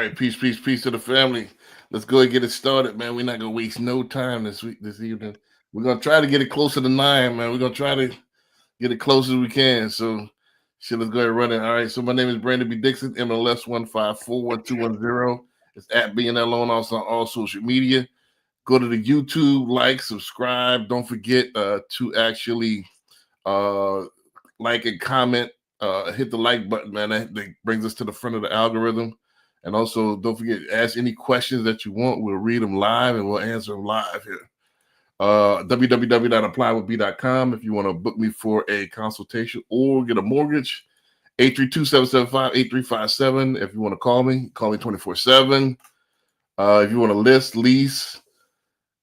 right, peace to the family. Let's go and get it started, man. We're not gonna waste no time this evening. We're gonna try to get it closer to 9, man. We're gonna try to get it close as we can. So, shit, let's go ahead and run it. All right. So my name is Brandon B. Dixon, MLS 1541210. It's at BNL on also on all social media. Go to the YouTube, like, subscribe. Don't forget to actually like and comment. Hit the like button, man. That brings us to the front of the algorithm. And also, don't forget, ask any questions that you want. We'll read them live and we'll answer them live here. www.applywithb.com if you want to book me for a consultation or get a mortgage. 832-775-8357. If you want to call me 24/7. If you want to lease,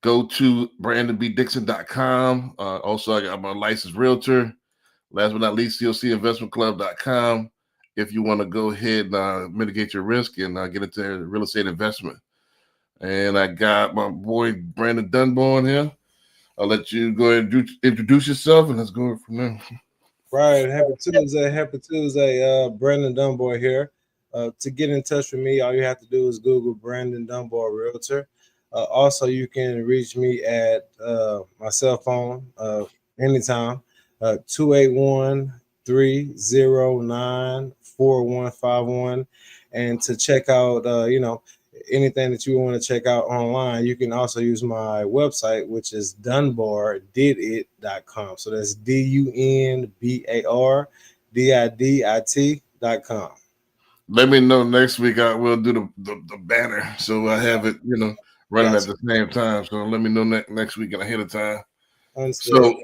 go to brandonbdixon.com. Also, I'm a licensed realtor. Last but not least, COCinvestmentclub.com if you want to go ahead and mitigate your risk and get into real estate investment. And I got my boy Brandon Dunbar in here. I'll let you go ahead and introduce yourself, and let's go from there. Right. Happy Tuesday. Happy Tuesday. Brandon Dunbar here. To get in touch with me, all you have to do is Google Brandon Dunbar Realtor. Also, you can reach me at my cell phone anytime, 281-309-4151. And to check out, anything that you want to check out online, you can also use my website, which is dunbardidit.com. So that's DUNBARDIDIT.com. Let me know next week. I will do the banner, so I have it, running at the same time. So let me know next week and ahead of time. Understood. So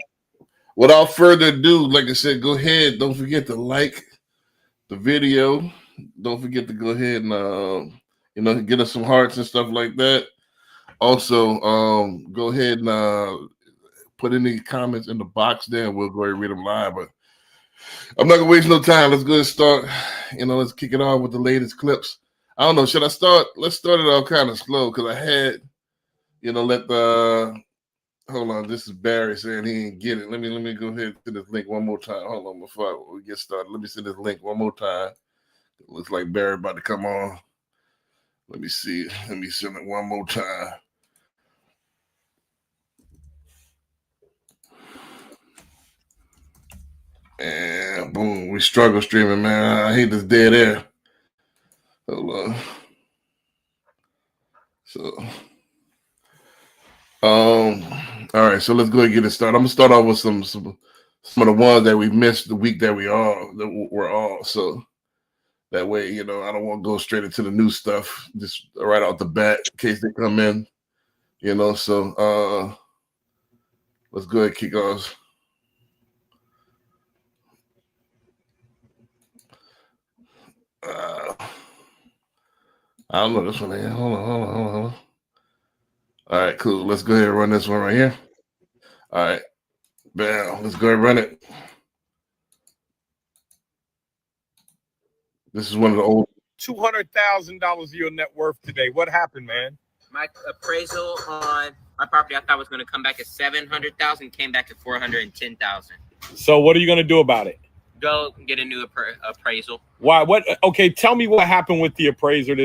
without further ado, like I said, go ahead. Don't forget to like the video. Don't forget to go ahead and get us some hearts and stuff like that. Also, go ahead and put any comments in the box there, and we'll go ahead and read them live. But I'm not gonna waste no time. Let's go ahead and start. Let's kick it off with the latest clips. I don't know. Should I start? Let's start it off kind of slow because I had, let the. Hold on. This is Barry saying he didn't get it. Let me go ahead to this link one more time. Hold on before we get started. Let me see this link one more time. It looks like Barry about to come on. Let me see. Let me send it one more time. And boom, we struggle streaming, man. I hate this dead air. Hold on. So, all right. So let's go ahead and get it started. I'm gonna start off with some of the ones that we missed the week that we're all. So that way, I don't want to go straight into the new stuff just right out the bat in case they come in. So let's go ahead and kick off. I don't know this one here. Hold on. All right, cool. Let's go ahead and run this one right here. All right. Bam. Let's go ahead and run it. This is one of the old. $200,000 of your net worth today. What happened, man? My appraisal on my property I thought was going to come back at $700,000, came back at $410,000. So what are you going to do about it? Go get a new appraisal. Why? What? Okay, tell me what happened with the appraiser.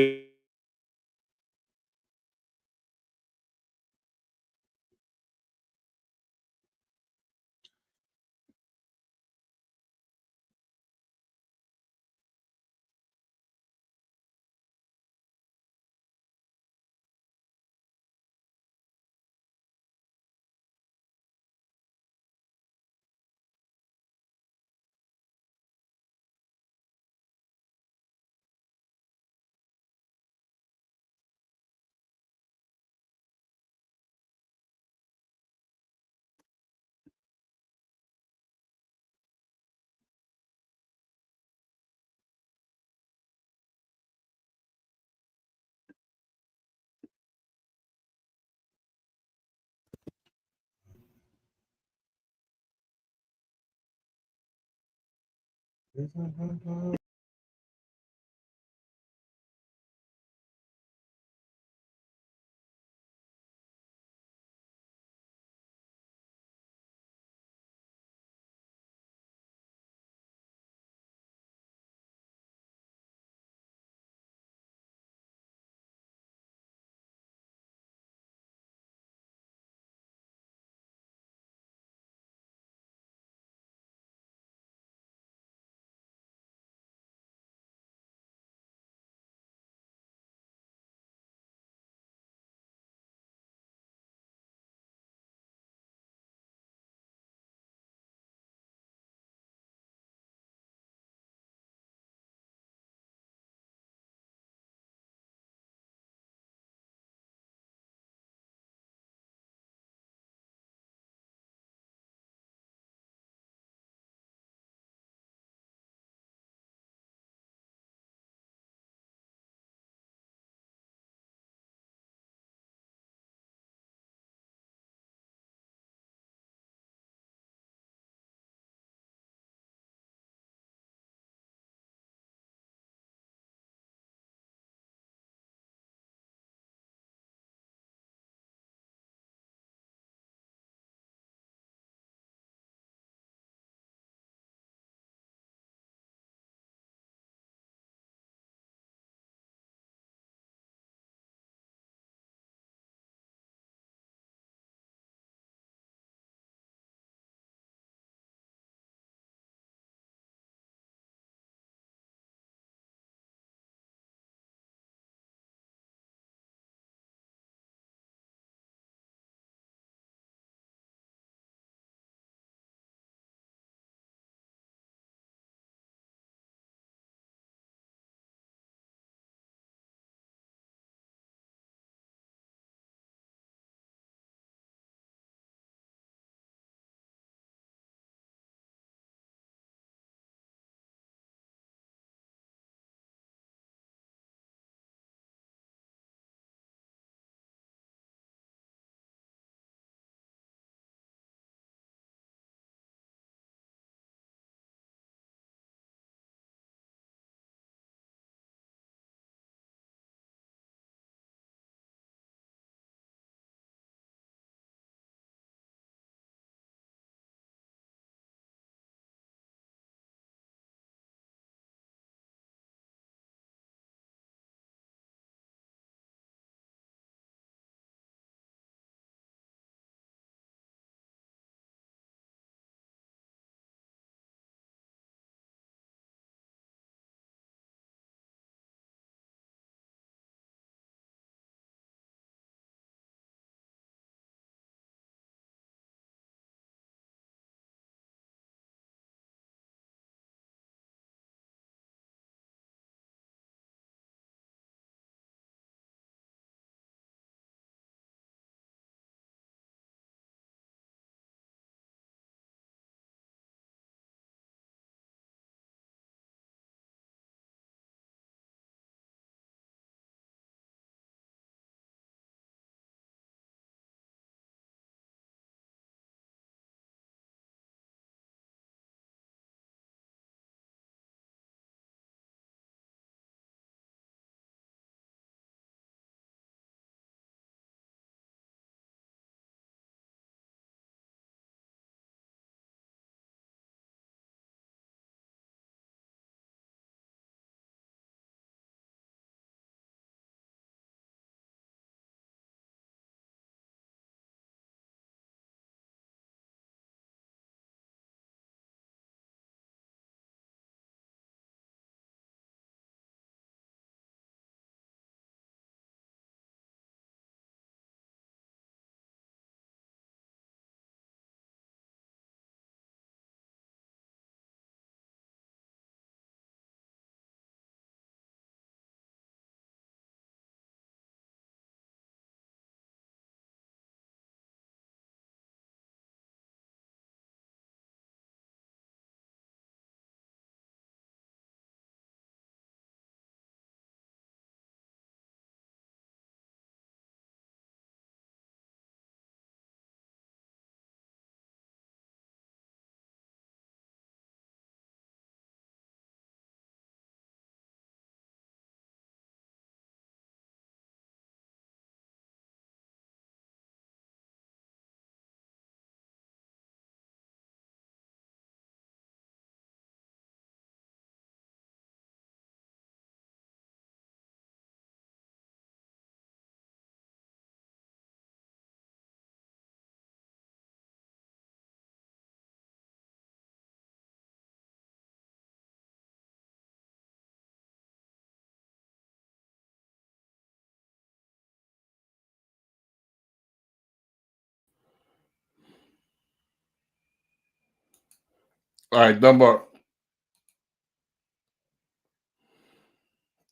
All right, Dunbar.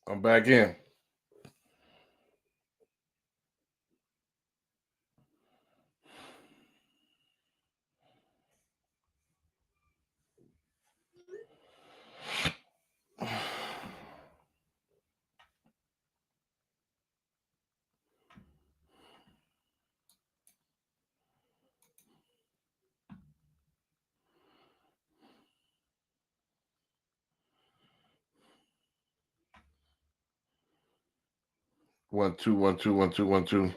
I'm back in. One, two, one, two, one, two, one, two.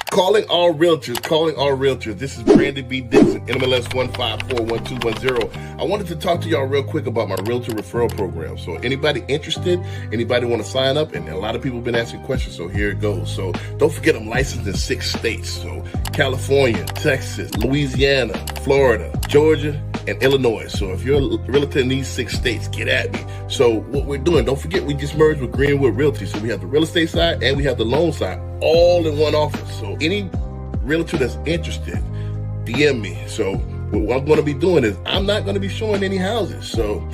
Calling all realtors. This is Brandon B. Dixon, NMLS 1541210. I wanted to talk to y'all real quick about my realtor referral program. So anybody interested, anybody want to sign up? And a lot of people have been asking questions, so here it goes. So don't forget, I'm licensed in 6 states. So California, Texas, Louisiana, Florida, Georgia, and Illinois. So if you're a realtor in these 6 states, get at me. So what we're doing, don't forget, we just merged with Greenwood Realty. So we have the real estate side and we have the loan side all in one office. So any realtor that's interested, DM me. So what I'm going to be doing is I'm not going to be showing any houses. So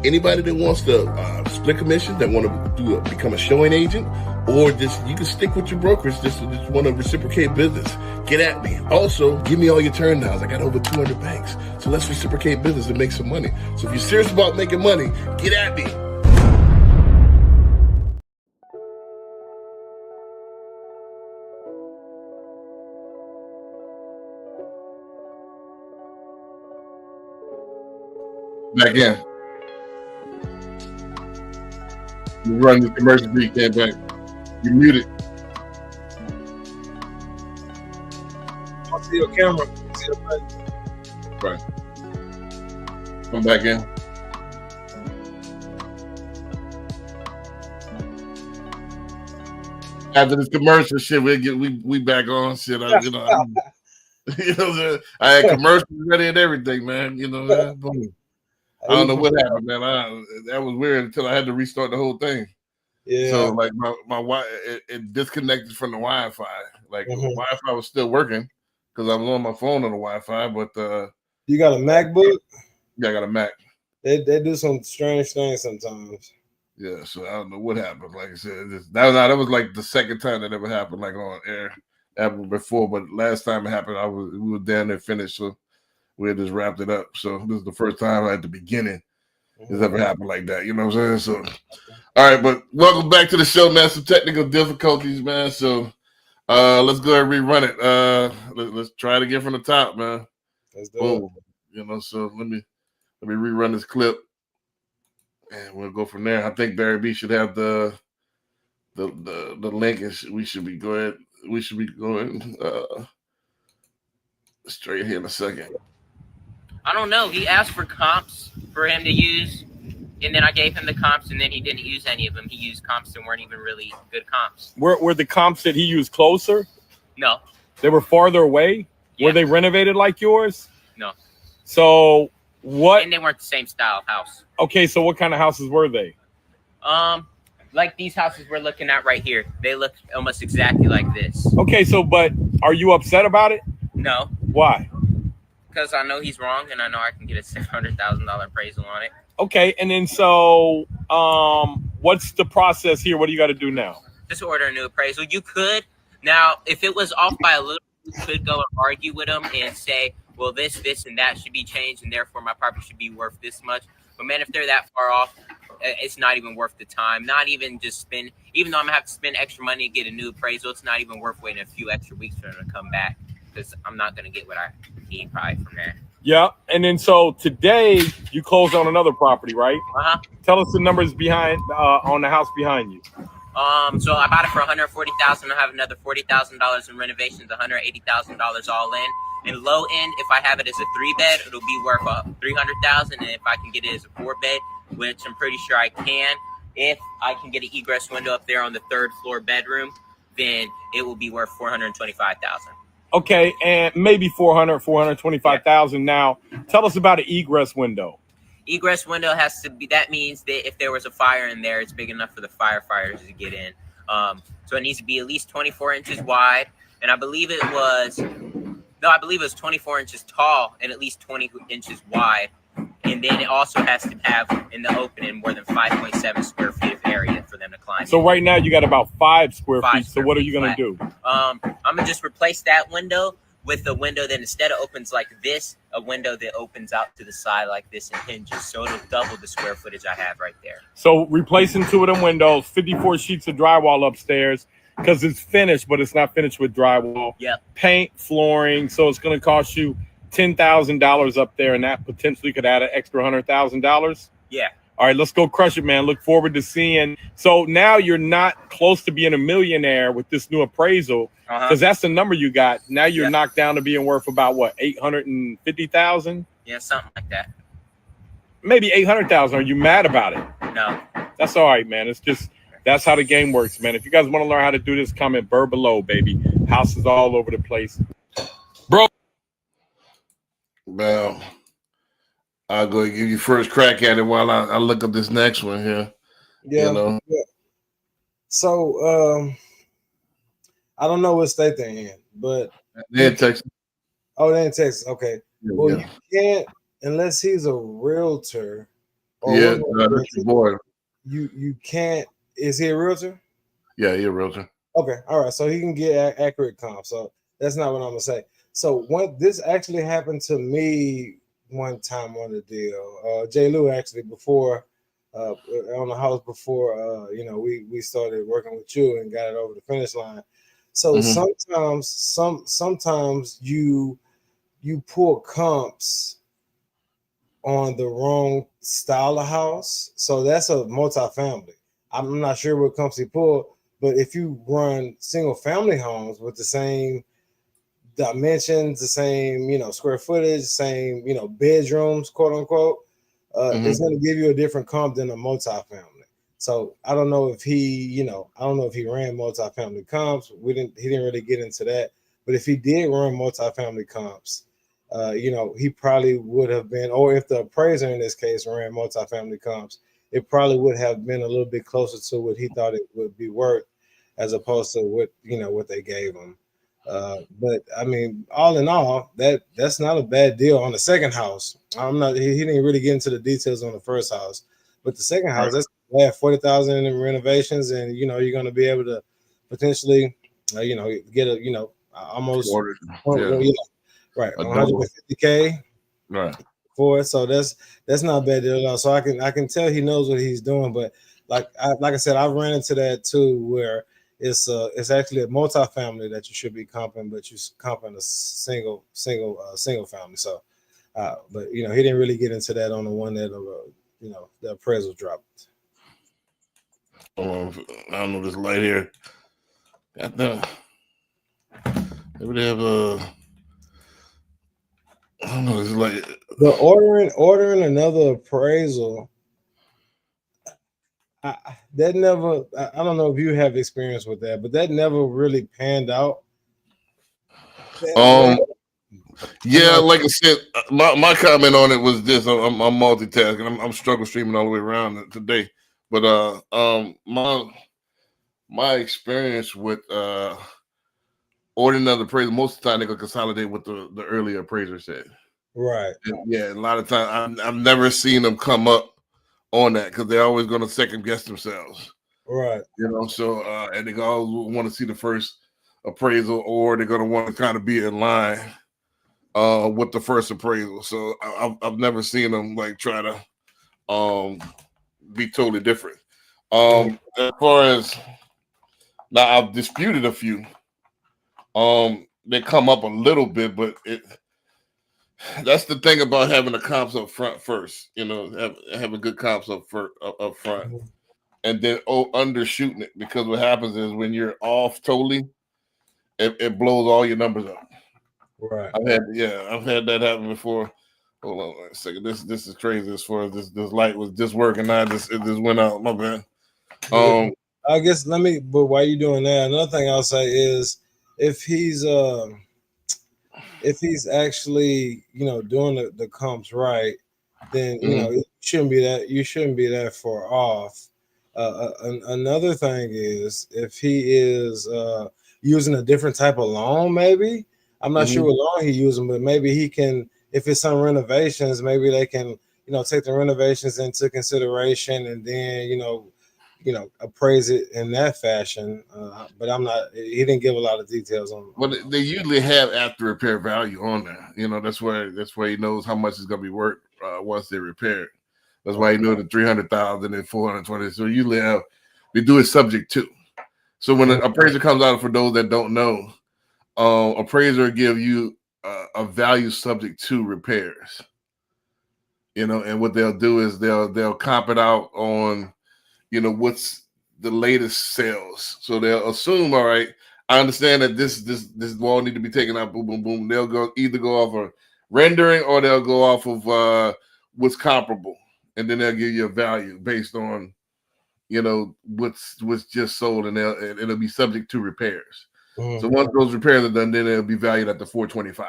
anybody that wants to split commission, that want to become a showing agent, or just you can stick with your brokers, just want to reciprocate business, get at me. Also, give me all your turn downs. I got over 200 banks. So let's reciprocate business and make some money. So if you're serious about making money, get at me. Back in. You run the commercial beat campaign. You muted. I see your camera. I see your face. Right. Come back in. After this commercial shit, we back on shit. You know, I had commercials ready and everything, man. You know, boom. I don't know what happened, man. That was weird until I had to restart the whole thing. Yeah. So like my it disconnected from the Wi-Fi. Like the Wi-Fi was still working because I was on my phone on the Wi-Fi, but you got a MacBook? Yeah, I got a Mac. They do some strange things sometimes. Yeah, so I don't know what happened. Like I said, that was like the second time that ever happened, like on air. Happened before, but last time it happened, we were down there finished, so we had just wrapped it up. So this is the first time at the beginning it's ever happened like that. You know what I'm saying? So, all right, but welcome back to the show, man. Some technical difficulties, man. So let's go ahead and rerun it. Let's try it again from the top, man. Let's do it. You know, so let me rerun this clip, and we'll go from there. I think Barry B should have the link, and we should be going straight here in a second. I don't know. He asked for comps for him to use, and then I gave him the comps, and then he didn't use any of them. He used comps that weren't even really good comps. Were the comps that he used closer? No. They were farther away? Yeah. Were they renovated like yours? No. So what? And they weren't the same style of house. Okay, so what kind of houses were they? Like these houses we're looking at right here. They look almost exactly like this. Okay, so but are you upset about it? No. Why? Because I know he's wrong, and I know I can get a $600,000 appraisal on it. Okay, and then so what's the process here? What do you got to do now? Just order a new appraisal. You could. Now, if it was off by a little, you could go and argue with them and say, well, this, and that should be changed, and therefore my property should be worth this much. But, man, if they're that far off, it's not even worth the time. Not even just spend, even though I'm going to have to spend extra money to get a new appraisal, it's not even worth waiting a few extra weeks for them to come back because I'm not going to get what I need probably from there. Yeah, and then so today you closed on another property, right? Uh-huh. Tell us the numbers behind on the house behind you. So I bought it for $140,000. I have another $40,000 in renovations, $180,000 all in. And low end, if I have it as a 3-bed, it'll be worth $300,000. And if I can get it as a 4-bed, which I'm pretty sure I can, if I can get an egress window up there on the 3rd floor bedroom, then it will be worth $425,000. Okay, and maybe 425,000. Now, tell us about an egress window. Egress window has to be, that means that if there was a fire in there, it's big enough for the firefighters to get in. So it needs to be at least 24 inches wide. And I believe it was 24 inches tall and at least 20 inches wide. And then it also has to have in the opening more than 5.7 square feet of area for them to climb. So right now you got about 5 square feet. So what are you going to do? I'm going to just replace that window with a window that instead of opens like this, a window that opens out to the side like this and hinges. So it'll double the square footage I have right there. So replacing 2 of them windows, 54 sheets of drywall upstairs because it's finished, but it's not finished with drywall. Yep. Paint, flooring. So it's going to cost you $10,000 up there, and that potentially could add an extra $100,000. Yeah. All right, let's go crush it, man. Look forward to seeing. So now you're not close to being a millionaire with this new appraisal because that's the number you got. Now you're knocked down to being worth about what, 850,000? Yeah, something like that. Maybe 800,000. Are you mad about it? No. That's all right, man. It's just that's how the game works, man. If you guys want to learn how to do this, comment bird below, baby. Houses all over the place, bro. Well, I'll go give you first crack at it while I look up this next one here. Yeah. You know? Yeah. So I don't know what state they're in, but they're in Texas. Oh, they're in Texas. Okay. Yeah, well, you can't unless he's a realtor. Or that's your boy. You can't. Is he a realtor? Yeah, he's a realtor. Okay, all right. So he can get accurate comp. So that's not what I'm gonna say. So this actually happened to me one time on the deal. J. Lou actually before on the house before we started working with you and got it over the finish line. So sometimes you pull comps on the wrong style of house. So that's a multifamily. I'm not sure what comps he pulled, but if you run single family homes with the same dimensions, the same, square footage, same, bedrooms, quote unquote, it's going to give you a different comp than a multifamily. So I don't know if he, ran multifamily comps. He didn't really get into that. But if he did run multifamily comps, he probably would have been, or if the appraiser in this case ran multifamily comps, it probably would have been a little bit closer to what he thought it would be worth, as opposed to what they gave him. But I mean, all in all, that's not a bad deal on the second house. He didn't really get into the details on the first house, but the second house, that's $40,000 in renovations, and you're going to be able to potentially, get a almost right 150K right for it. So that's not a bad deal at all. So I can tell he knows what he's doing. But like I said, I've ran into that too, where it's actually a multifamily that you should be comping, but you're comping a single family. So, but he didn't really get into that on the one that the appraisal dropped. I don't know this light here. Maybe they have I don't know. It's like the ordering another appraisal. I don't know if you have experience with that, but that never really panned out. Yeah, like I said, my comment on it was this: I'm multitasking. I'm struggle streaming all the way around today, but my experience with ordering another appraisal, most of the time they gonna consolidate what the earlier appraiser said. Right. And a lot of times I've never seen them come up on that because they're always going to second guess themselves. Right. So and they always want to see the first appraisal, or they're going to want to kind of be in line with the first appraisal. So I've never seen them like try to be totally different. As far as now, I've disputed a few. They come up a little bit, but that's the thing about having the comps up front first. Having good comps up front. and then undershooting it, because what happens is when you're off totally, it blows all your numbers up. Right. I've had that happen before. Hold on a second. This is crazy as far as this light was just working. Now it just went out. My bad. I guess but while you're doing that, another thing I'll say is if he's actually, doing the comps right, then you shouldn't be that far off. Another thing is if he is using a different type of loan, maybe I'm not sure what loan he's using, but maybe he can, if it's some renovations, maybe they can, take the renovations into consideration and then, appraise it in that fashion. But he didn't give a lot of details on. But they usually have after repair value on there. That's where he knows how much it's going to be worth once they repair it. That's why he knew the 300,000 and 420. So usually they do it subject to. So when an appraiser comes out, for those that don't know, appraiser will give you a value subject to repairs. And what they'll do is they'll comp it out on, what's the latest sales. So they'll assume, all right, I understand that this wall need to be taken out. Boom, boom, boom. They'll either go off of rendering or they'll go off of what's comparable, and then they'll give you a value based on, what's just sold, and it'll be subject to repairs. So once those repairs are done, then it'll be valued at the 425.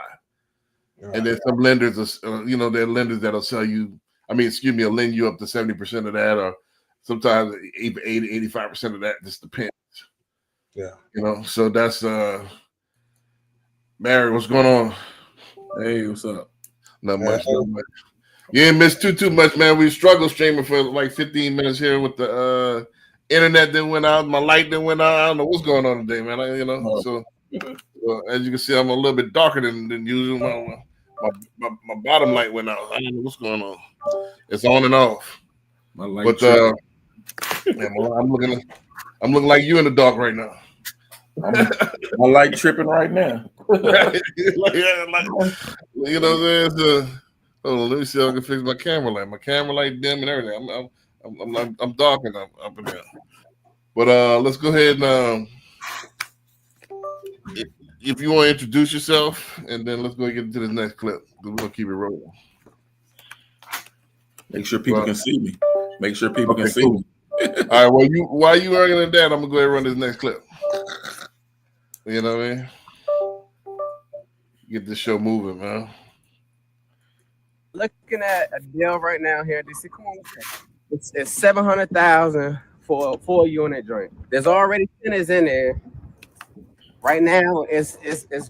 Right. And then some lenders, there are lenders that'll sell you. Will lend you up to 70% of that, or sometimes 80, 85% of that. Just depends. Yeah. So that's Barry, what's going on? Hey, what's up? Not much. You ain't missed too much, man. We struggled streaming for like 15 minutes here with the internet that went out, my light that went out. I don't know what's going on today, man. So as you can see, I'm a little bit darker than usual. My bottom light went out. I don't know what's going on. It's on and off. My light, but I'm looking like you in the dark right now. My light tripping right now. You know what I'm saying? So, hold on, let me see if I can fix my camera light. My camera light dim and everything. I'm dark and I'm up in there. But let's go ahead and if you want to introduce yourself, and then let's go get into this next clip. We're gonna keep it rolling. Make sure people can see me. Make sure people can see me. All right. Well, while you arguing that, I'm gonna go ahead and run this next clip. You know what I mean? Get this show moving, man. Looking at a deal right now here in DC. Come on, it's $700,000 for a 4-unit joint. There's already tenants in there. Right now, it's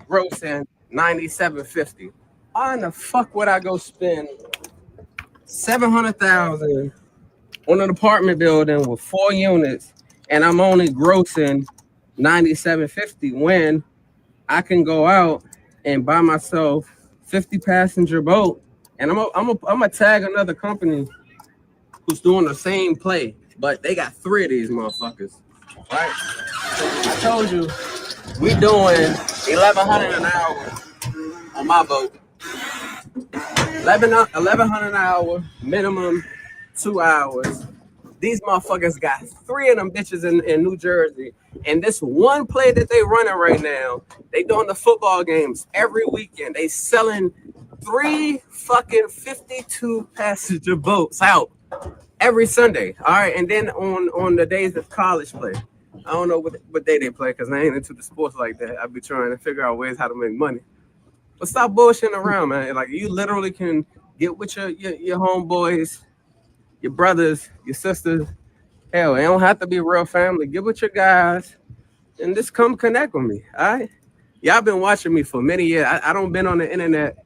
grossing $97.50. Why in the fuck would I go spend $700,000 on an apartment building with 4 units, and I'm only grossing $97.50 when I can go out and buy myself 50-passenger boat, and I'm gonna tag another company who's doing the same play, but they got 3 of these motherfuckers, right? I told you we doing $1,100 an hour on my boat. $1,100 an hour, minimum 2 hours. These motherfuckers got 3 of them bitches in New Jersey. And this one play that they running right now, they doing the football games every weekend. They selling 3 fucking 52-passenger boats out every Sunday. All right, and then on the days of college play. I don't know what day they play because I ain't into the sports like that. I be trying to figure out ways how to make money. But stop bullshitting around, man. Like, you literally can get with your homeboys, your brothers, your sisters. Hell, it don't have to be real family. Get with your guys and just come connect with me. All right? Y'all been watching me for many years. I don't been on the internet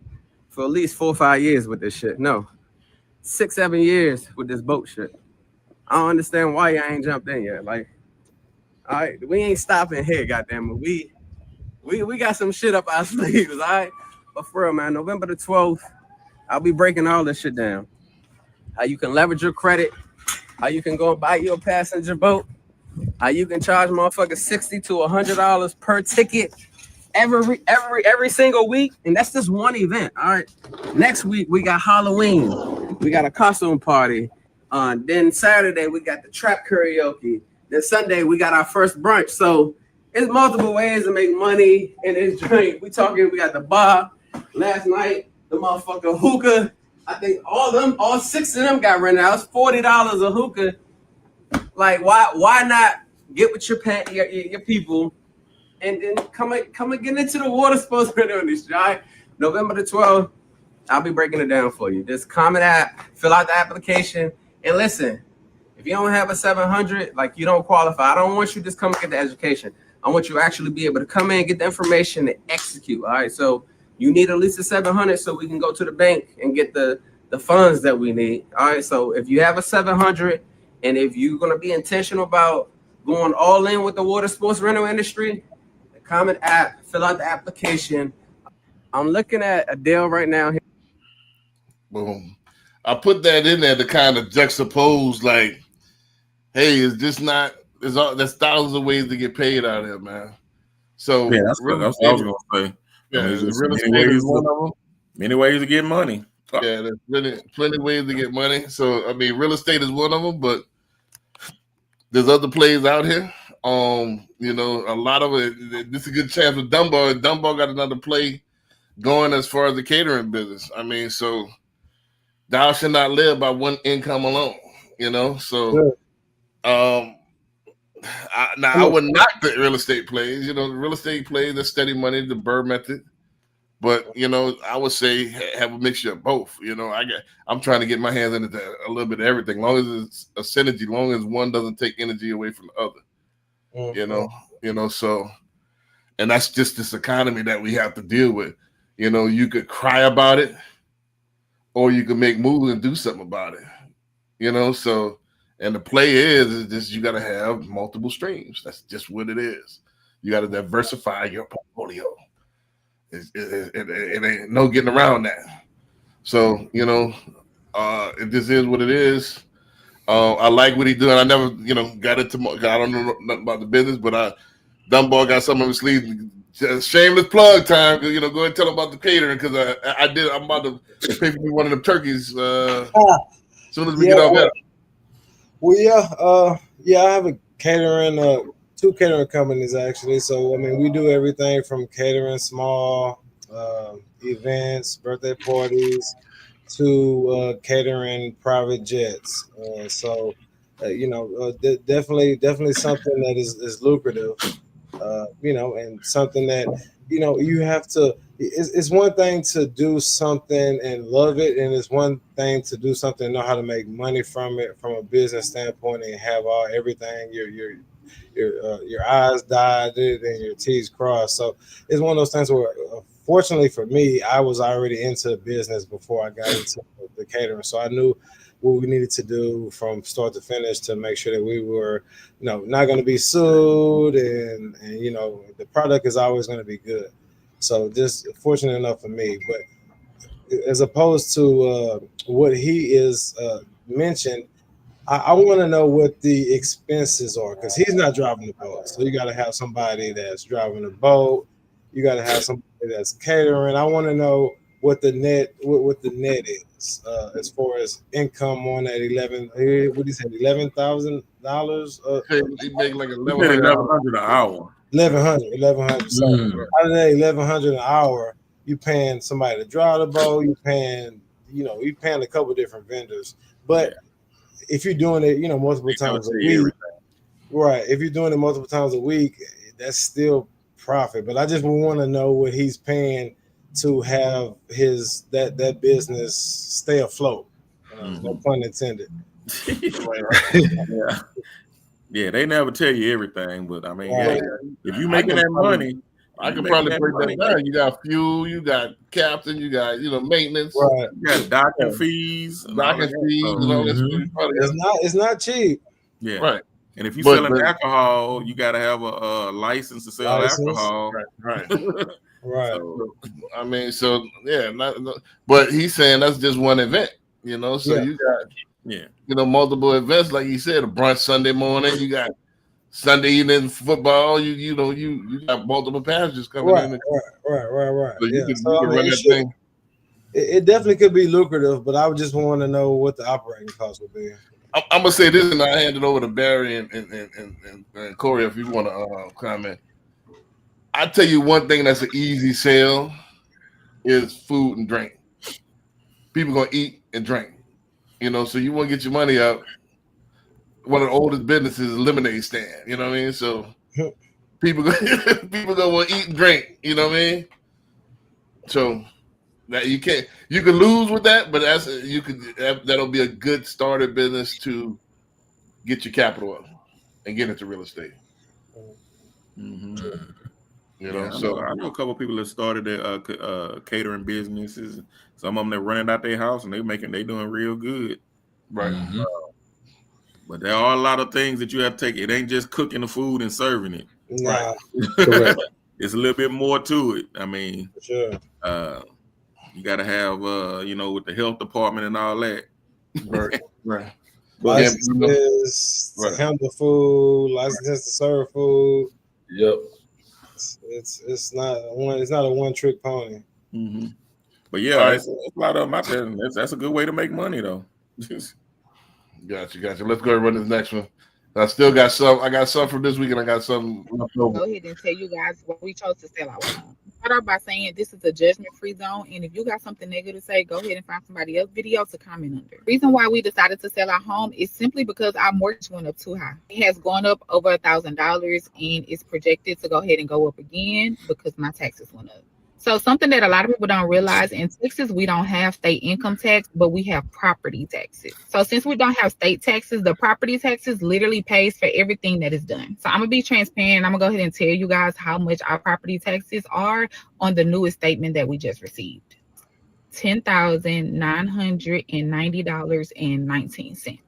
for at least 4 or 5 years with this shit. No. 6, 7 years with this boat shit. I don't understand why y'all ain't jumped in yet. Like, all right, we ain't stopping here, goddamn it. We got some shit up our sleeves, all right? But for real, man, November the 12th, I'll be breaking all this shit down. How you can leverage your credit, how you can go and buy you a passenger boat, how you can charge motherfuckers $60 to $100 per ticket every single week, and that's just one event. All right. Next week we got Halloween, we got a costume party. Then Saturday we got the trap karaoke. Then Sunday we got our first brunch. So it's multiple ways to make money in this drink. We got the bar last night, the motherfucker hookah. I think all 6 of them got rented out. It's $40 a hookah. Like why not get with your people and then come and get into the water sports radio industry? All right? November the 12th, I'll be breaking it down for you. Just comment app, fill out the application, and listen. If you don't have a 700, like you don't qualify, I don't want you to just come and get the education. I want you to actually be able to come in, get the information, and execute. All right, so you need at least a 700 so we can go to the bank and get the funds that we need. All right, so if you have a 700 and if you're going to be intentional about going all in with the water sports rental industry, the comment app, fill out the application. I'm looking at a deal right now. Boom. I put that in there to kind of juxtapose, like, hey, is this not? There's thousands of ways to get paid out here, man. So yeah, that's what I was gonna say. Yeah, I mean, real estate is one of them. Many ways to get money. Yeah, there's plenty of ways to get money. So I mean, real estate is one of them, but there's other plays out here. You know, a lot of it. This is a good chance with Dunbar. Dunbar got another play going as far as the catering business. I mean, so thou should not live by one income alone. You know, so I would knock the real estate plays. You know, the real estate plays, the steady money, the Burr method. But you know, I would say have a mixture of both. You know, I'm trying to get my hands into a little bit of everything, long as it's a synergy, long as one doesn't take energy away from the other. You know, so, and that's just this economy that we have to deal with. You know, you could cry about it, or you could make moves and do something about it. You know, so, and the play is just you got to have multiple streams. That's just what it is. You got to diversify your portfolio. It ain't no getting around that. So, you know, this is what it is. I like what he doing. I never, you know, got into. I don't know nothing about the business, but Dunbar got something on his sleeve. Just shameless plug time. You know, go ahead and tell him about the catering because I'm about to pay for me one of them turkeys as soon as we get off that. Well, I have a catering. 2 catering companies actually. So I mean, we do everything from catering small events, birthday parties, to catering private jets. Definitely something that is lucrative. And something that you have to. It's one thing to do something and love it, and it's one thing to do something and know how to make money from it from a business standpoint and have everything your I's dotted and your T's crossed. So it's one of those things where, fortunately for me, I was already into business before I got into the catering. So I knew what we needed to do from start to finish to make sure that we were, not going to be sued and the product is always going to be good. So just fortunate enough for me. But as opposed to what he is mentioned, I want to know what the expenses are because he's not driving the boat. So you got to have somebody that's driving the boat. You got to have somebody that's catering. I want to know what the net is as far as income on that $11,000. He make like $1,100 an hour. $1,100. So out of that $1,100 an hour, you paying somebody to drive the boat. You paying a couple different vendors, but if you're doing it, multiple times a week, right? If you're doing it multiple times a week, that's still profit. But I just want to know what he's paying to have that business stay afloat. No pun intended. Yeah, they never tell you everything, but I mean, if you're making that money, I can probably break that down. You got fuel, you got captain, you got maintenance, right? You got docking fees, It's not cheap. Yeah, right. And if you're selling alcohol, you got to have a license to sell alcohol, right? Right. So, I mean, but he's saying that's just one event, So you got multiple events, like you said, a brunch Sunday morning, you got Sunday evening football, you got multiple passengers coming in. Right. So you can run that thing. It definitely could be lucrative, but I would just want to know what the operating cost would be. I'm gonna say this, and I hand it over to Barry and Corey if you want to comment. I tell you one thing that's an easy sell is food and drink. People gonna eat and drink, So you want to get your money up. One of the oldest businesses is a lemonade stand. You know what I mean? So people gonna want to eat and drink. You know what I mean? So that you can lose with that, but that'll be a good starter business to get your capital up and get into real estate. Mm-hmm. I know a couple of people that started their catering businesses. Some of them that running out their house and they doing real good. Right. Mm-hmm. But there are a lot of things that you have to take. It ain't just cooking the food and serving it. Nah. Correct. It's a little bit more to it. I mean, For sure. You got to have, with the health department and all that. Right. Right. Licenses to handle food, licenses to serve food. Yep. It's not a one trick pony. Mm-hmm. But yeah, it's a lot of them out there. That's a good way to make money though. Gotcha. Let's go ahead and run this next one. I still got some. I got some from this week, and I got some left over. Go ahead and tell you guys why we chose to sell our home. Start off by saying this is a judgment-free zone, and if you got something negative to say, go ahead and find somebody else's video to comment under. The reason why we decided to sell our home is simply because our mortgage went up too high. It has gone up over $1,000, and it's projected to go ahead and go up again because my taxes went up. So something that a lot of people don't realize, in Texas, we don't have state income tax, but we have property taxes. So since we don't have state taxes, the property taxes literally pays for everything that is done. So I'm going to be transparent. I'm going to go ahead and tell you guys how much our property taxes are on the newest statement that we just received. $10,990.19.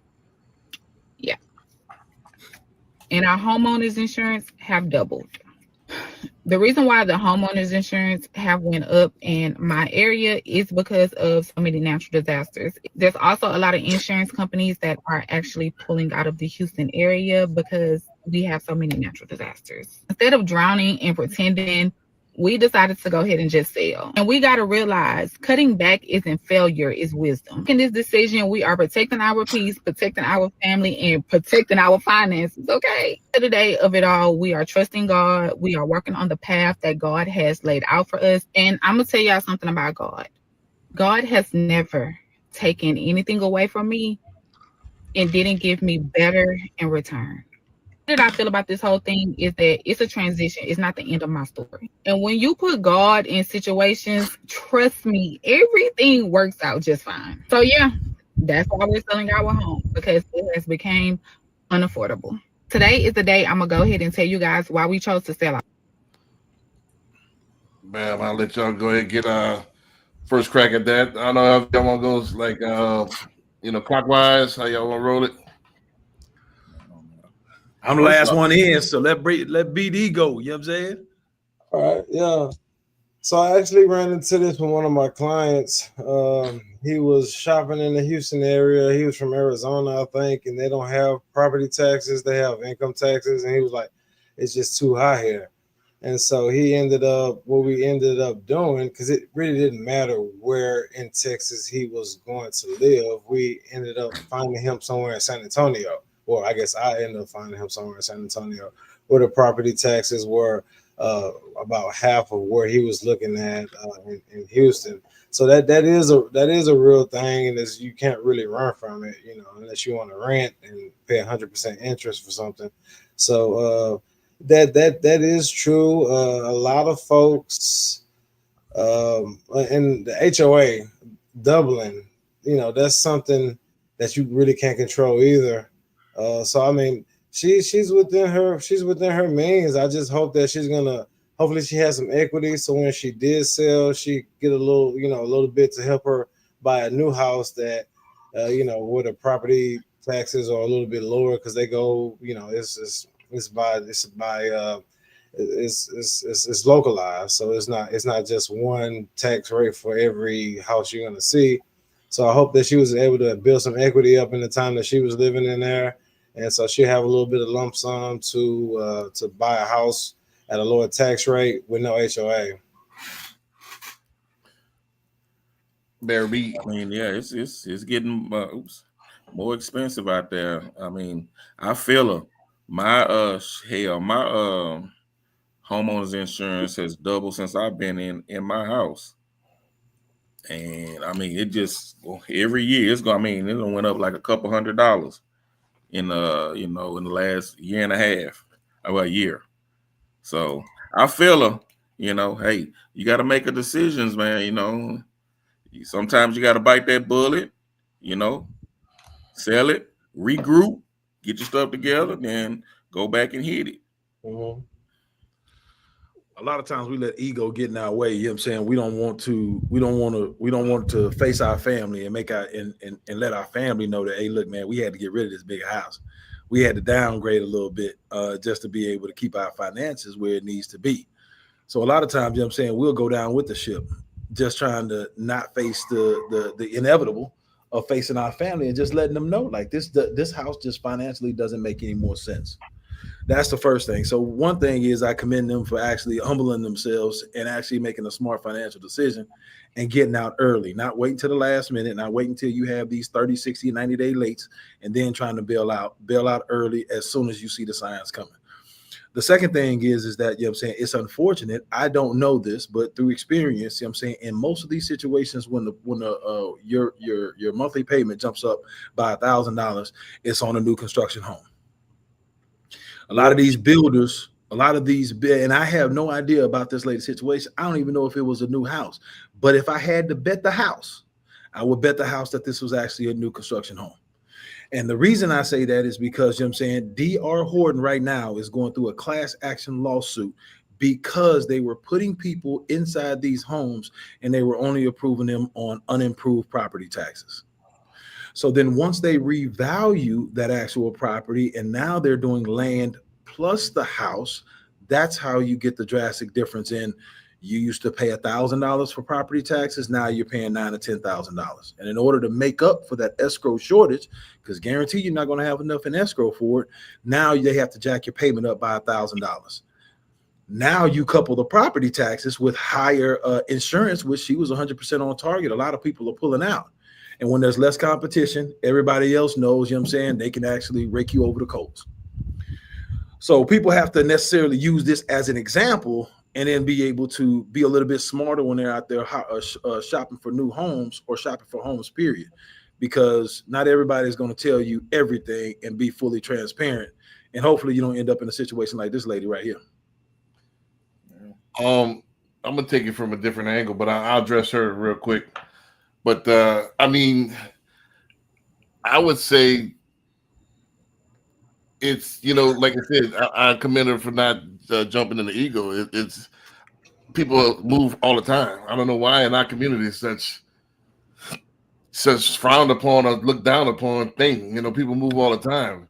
Yeah. And our homeowners insurance have doubled. The reason why the homeowners insurance have went up in my area is because of so many natural disasters. There's also a lot of insurance companies that are actually pulling out of the Houston area because we have so many natural disasters. Instead of drowning and pretending, we decided to go ahead and just sell. And we got to realize cutting back isn't failure, it's wisdom. In this decision, we are protecting our peace, protecting our family, and protecting our finances, okay? Today of it all, we are trusting God. We are working on the path that God has laid out for us. And I'm going to tell y'all something about God. God has never taken anything away from me and didn't give me better in return. What I feel about this whole thing is that it's a transition. It's not the end of my story. And when you put God in situations, trust me, everything works out just fine. So yeah, that's why we're selling our home, because it has become unaffordable. Today is the day I'm gonna go ahead and tell you guys why we chose to sell our. Man, I'll let y'all go ahead and get first crack at that. I don't know if y'all want to go like clockwise. How y'all want to roll it? I'm the last one in, so let BD go. You know what I'm saying? All right, yeah. So I actually ran into this with one of my clients. He was shopping in the Houston area. He was from Arizona, I think, and they don't have property taxes. They have income taxes. And he was like, it's just too high here. And so we ended up doing, because it really didn't matter where in Texas he was going to live, we ended up finding him somewhere in San Antonio. Well, I guess I ended up finding him somewhere in San Antonio where the property taxes were about half of where he was looking at in Houston. So that is a real thing, and you can't really run from it, unless you want to rent and pay 100% interest for something. So that is true. A lot of folks and the HOA doubling, that's something that you really can't control either. So I mean, she's within her means. I just hope that hopefully she has some equity, so when she did sell, she get a little bit to help her buy a new house that where the property taxes are a little bit lower, because they go, it's localized, so it's not just one tax rate for every house you're gonna see. So I hope that she was able to build some equity up in the time that she was living in there. And so she'll have a little bit of lump sum to buy a house at a lower tax rate with no HOA. Barry, I mean, yeah, it's getting. more expensive out there. I mean, I feel her. My my homeowners insurance has doubled since I've been in my house. And I mean, it just every year it's going. I mean, it done went up like a couple $100 in in the last year and a half, about a year. So I feel her. Hey, you got to make a decisions, man. Sometimes you got to bite that bullet. You know, sell it, regroup, get your stuff together, then go back and hit it. Mhm. A lot of times we let ego get in our way. You know what I'm saying? We don't want to face our family and make and let our family know that, hey, look, man, we had to get rid of this big house. We had to downgrade a little bit just to be able to keep our finances where it needs to be. So a lot of times, you know what I'm saying, we'll go down with the ship, just trying to not face the inevitable of facing our family and just letting them know like this house just financially doesn't make any more sense. That's the first thing. So one thing is I commend them for actually humbling themselves and actually making a smart financial decision and getting out early, not waiting to the last minute, not waiting until you have these 30, 60, 90-day lates and then trying to bail out early as soon as you see the signs coming. The second thing is that, you know what I'm saying, it's unfortunate. I don't know this, but through experience, you know what I'm saying, in most of these situations when your monthly payment jumps up by $1,000, it's on a new construction home. A lot of these builders, and I have no idea about this latest situation. I don't even know if it was a new house. But if I had to bet the house, I would bet the house that this was actually a new construction home. And the reason I say that is because, you know what I'm saying, D.R. Horton right now is going through a class action lawsuit because they were putting people inside these homes and they were only approving them on unimproved property taxes. So then once they revalue that actual property and now they're doing land plus the house, that's how you get the drastic difference in you used to pay $1,000 for property taxes. Now you're paying $9,000 to $10,000. And in order to make up for that escrow shortage, because guarantee you're not going to have enough in escrow for it, now they have to jack your payment up by $1,000. Now you couple the property taxes with higher insurance, which she was 100% on target. A lot of people are pulling out. And when there's less competition, everybody else knows, you know what I'm saying, they can actually rake you over the coals. So people have to necessarily use this as an example and then be able to be a little bit smarter when they're out there shopping for new homes or shopping for homes, period. Because not everybody is going to tell you everything and be fully transparent. And hopefully you don't end up in a situation like this lady right here. I'm gonna take it from a different angle, but I'll address her real quick. But I mean, I would say it's, like I said, I commend her for not jumping in the ego. It's people move all the time. I don't know why in our community it's such frowned upon or looked down upon thing. People move all the time.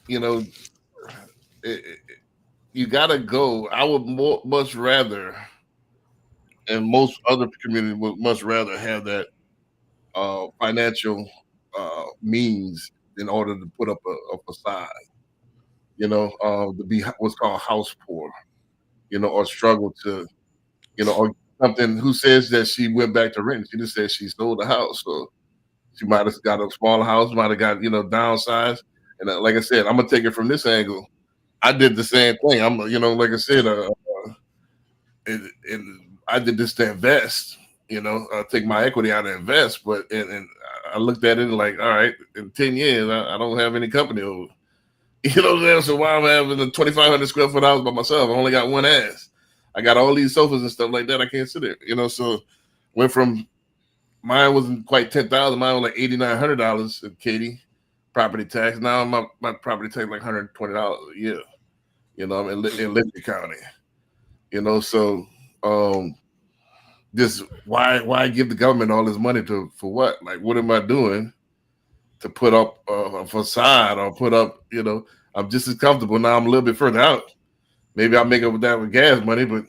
You know, you gotta go. I would much rather, and most other communities would much rather have that financial means in order to put up a facade. To be what's called house poor. Or struggle to, or something. Who says that she went back to rent? She just said she sold the house, so she might have got a smaller house, might have got downsized. And like I said, I'm gonna take it from this angle. I did the same thing. I'm, like I said, and I did this to invest. Take my equity out and invest. But and I looked at it like, all right, in 10 years, I don't have any company over. You know what I'm saying? So why I'm having a 2,500 square foot house by myself? I only got one ass. I got all these sofas and stuff like that. I can't sit there. So went from mine wasn't quite 10,000. Mine was like $8,900 at Katie property tax. Now my property tax like $120 a year. I'm in Liberty County. So this why give the government all this money for what? Like, what am I doing to put up a facade or put up? I'm just as comfortable now. I'm a little bit further out. Maybe I'll make up with that with gas money, but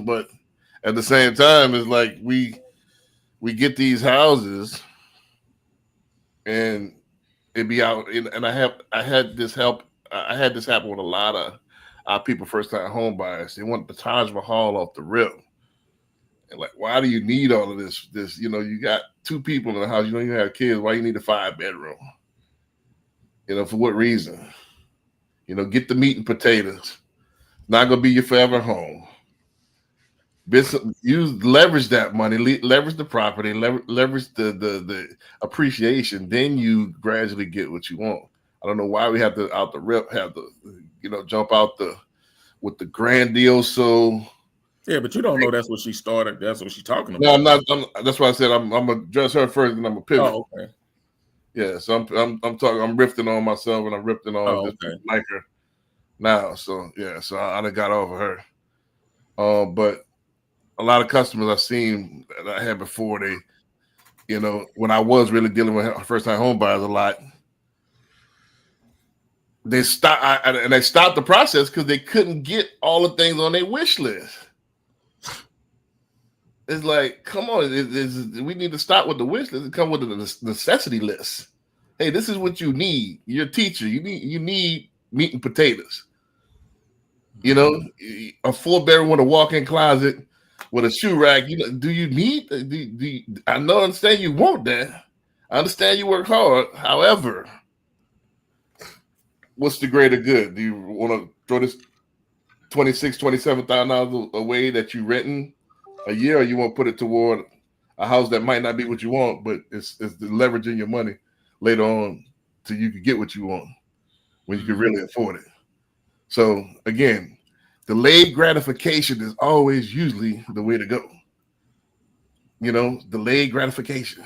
but at the same time, it's like we get these houses and it be out. And I had this happen with a lot of our people, first time home buyers. They want the Taj Mahal off the rip. And like, why do you need all of this? You got 2 people in the house. You don't even have kids. Why you need a 5-bedroom? For what reason? Get the meat and potatoes. Not gonna be your forever home. Leverage that money, leverage the property, leverage the appreciation. Then you gradually get what you want. I don't know why we have to out the rip have to jump out with the grandiose. So yeah, but you don't know that's what she started. That's what she's talking about. No, I'm not. That's why I said I'm gonna address her first, and I'm gonna pivot. Oh, okay. Yeah, so I'm talking. I'm rifting on myself, and I'm rifting on this like her now. So yeah, so I done got over her. But a lot of customers I've seen that I had before, they, when I was really dealing with first time home buyers a lot, they stopped the process because they couldn't get all the things on their wish list. It's like, come on, we need to stop with the wish list and come with the necessity list. Hey, this is what you need. You're a teacher. You need meat and potatoes. A 4-bedroom with a walk-in closet with a shoe rack. Do you need? I understand you want that. I understand you work hard. However, what's the greater good? Do you want to throw this $27,000 away that you renting a year, or you want to put it toward a house that might not be what you want, but it's the leveraging your money later on till you can get what you want when you can really afford it. So again, delayed gratification is always usually the way to go. Delayed gratification.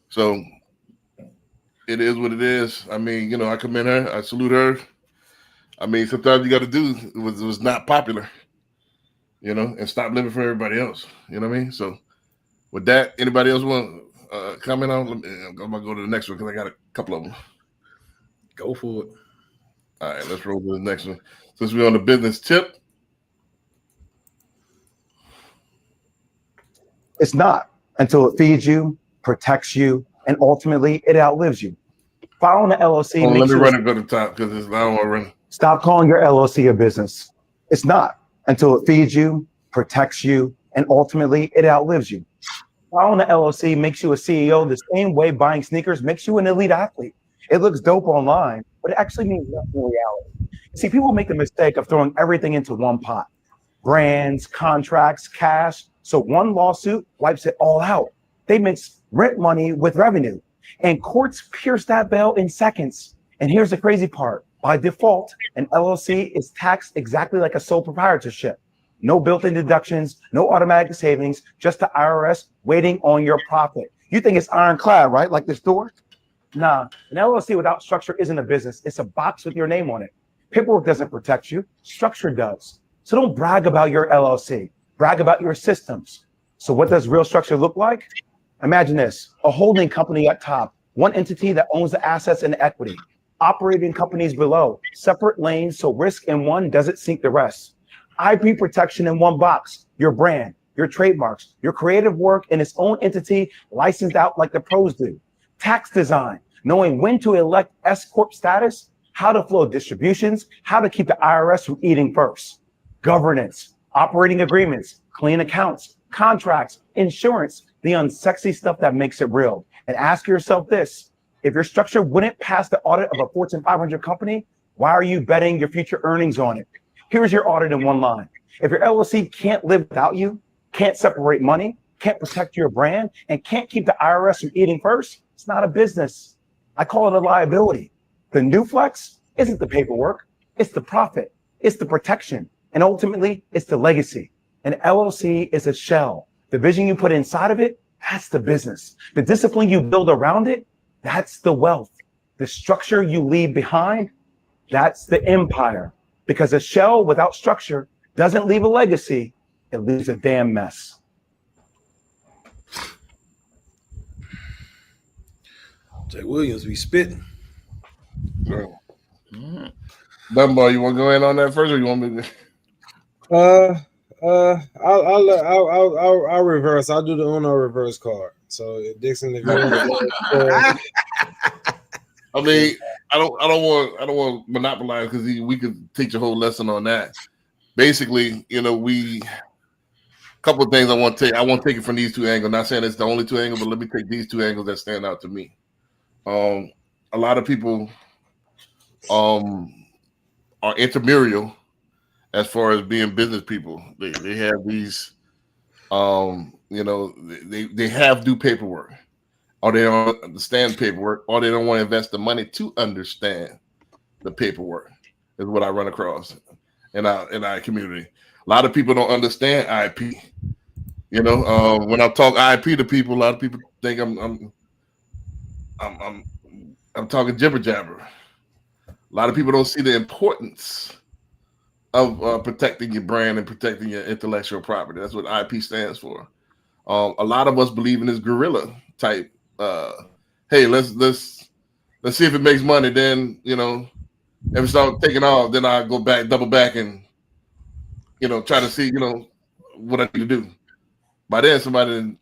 So it is what it is. I mean, I commend her. I salute her. I mean, sometimes you got to do was not popular. And stop living for everybody else. You know what I mean? So with that, anybody else want to comment on? I'm going to go to the next one because I got a couple of them. Go for it. All right, let's roll to the next one. Since we're on the business tip. It's not until it feeds you, protects you, and ultimately it outlives you. Following the LLC let makes me you run it to the top because I don't want to run. Stop calling your LLC a business. It's not until it feeds you, protects you, and ultimately it outlives you. Following the LLC makes you a CEO the same way buying sneakers makes you an elite athlete. It looks dope online, but it actually means nothing in reality. See, people make the mistake of throwing everything into one pot. Brands, contracts, cash. So one lawsuit wipes it all out. They mix rent money with revenue, and courts pierce that veil in seconds. And here's the crazy part. By default, an LLC is taxed exactly like a sole proprietorship. No built-in deductions, no automatic savings, just the IRS waiting on your profit. You think it's ironclad, right? Like this door? Nah, an LLC without structure isn't a business. It's a box with your name on it. Paperwork doesn't protect you. Structure does. So don't brag about your LLC. Brag about your systems. So what does real structure look like? Imagine this, a holding company at top, one entity that owns the assets and the equity. Operating companies below, separate lanes so risk in one doesn't sink the rest. IP protection in one box, your brand, your trademarks, your creative work in its own entity licensed out like the pros do. Tax design, knowing when to elect S-Corp status, how to flow distributions, how to keep the IRS from eating first. Governance, operating agreements, clean accounts, contracts, insurance, the unsexy stuff that makes it real. And ask yourself this, if your structure wouldn't pass the audit of a Fortune 500 company, why are you betting your future earnings on it? Here's your audit in one line. If your LLC can't live without you, can't separate money, can't protect your brand, and can't keep the IRS from eating first, it's not a business. I call it a liability. The new flex isn't the paperwork, it's the profit, it's the protection, and ultimately, it's the legacy. An LLC is a shell. The vision you put inside of it, that's the business. The discipline you build around it, that's the wealth. The structure you leave behind, that's the empire. Because a shell without structure doesn't leave a legacy, it leaves a damn mess. Jay Williams be spitting. Dunbar, you want to go in on that first, or you want me to? I'll reverse. I'll do the Uno reverse card. So Dixon, if you want I mean, I don't want to monopolize because we could teach a whole lesson on that. Basically, couple of things I want to take. I want to take it from these two angles. Not saying it's the only two angles, but let me take these two angles that stand out to me. A lot of people are intramural as far as being business people. They have these they have due paperwork, or they don't understand paperwork, or they don't want to invest the money to understand the paperwork. Is what I run across in our community. A lot of people don't understand IP. When I talk IP to people, a lot of people think I'm talking jibber jabber. A lot of people don't see the importance of protecting your brand and protecting your intellectual property. That's what IP stands for. A lot of us believe in this guerrilla type. Hey, let's see if it makes money. Then if it starts taking off, then I go back, double back, and try to see what I need to do. By then, somebody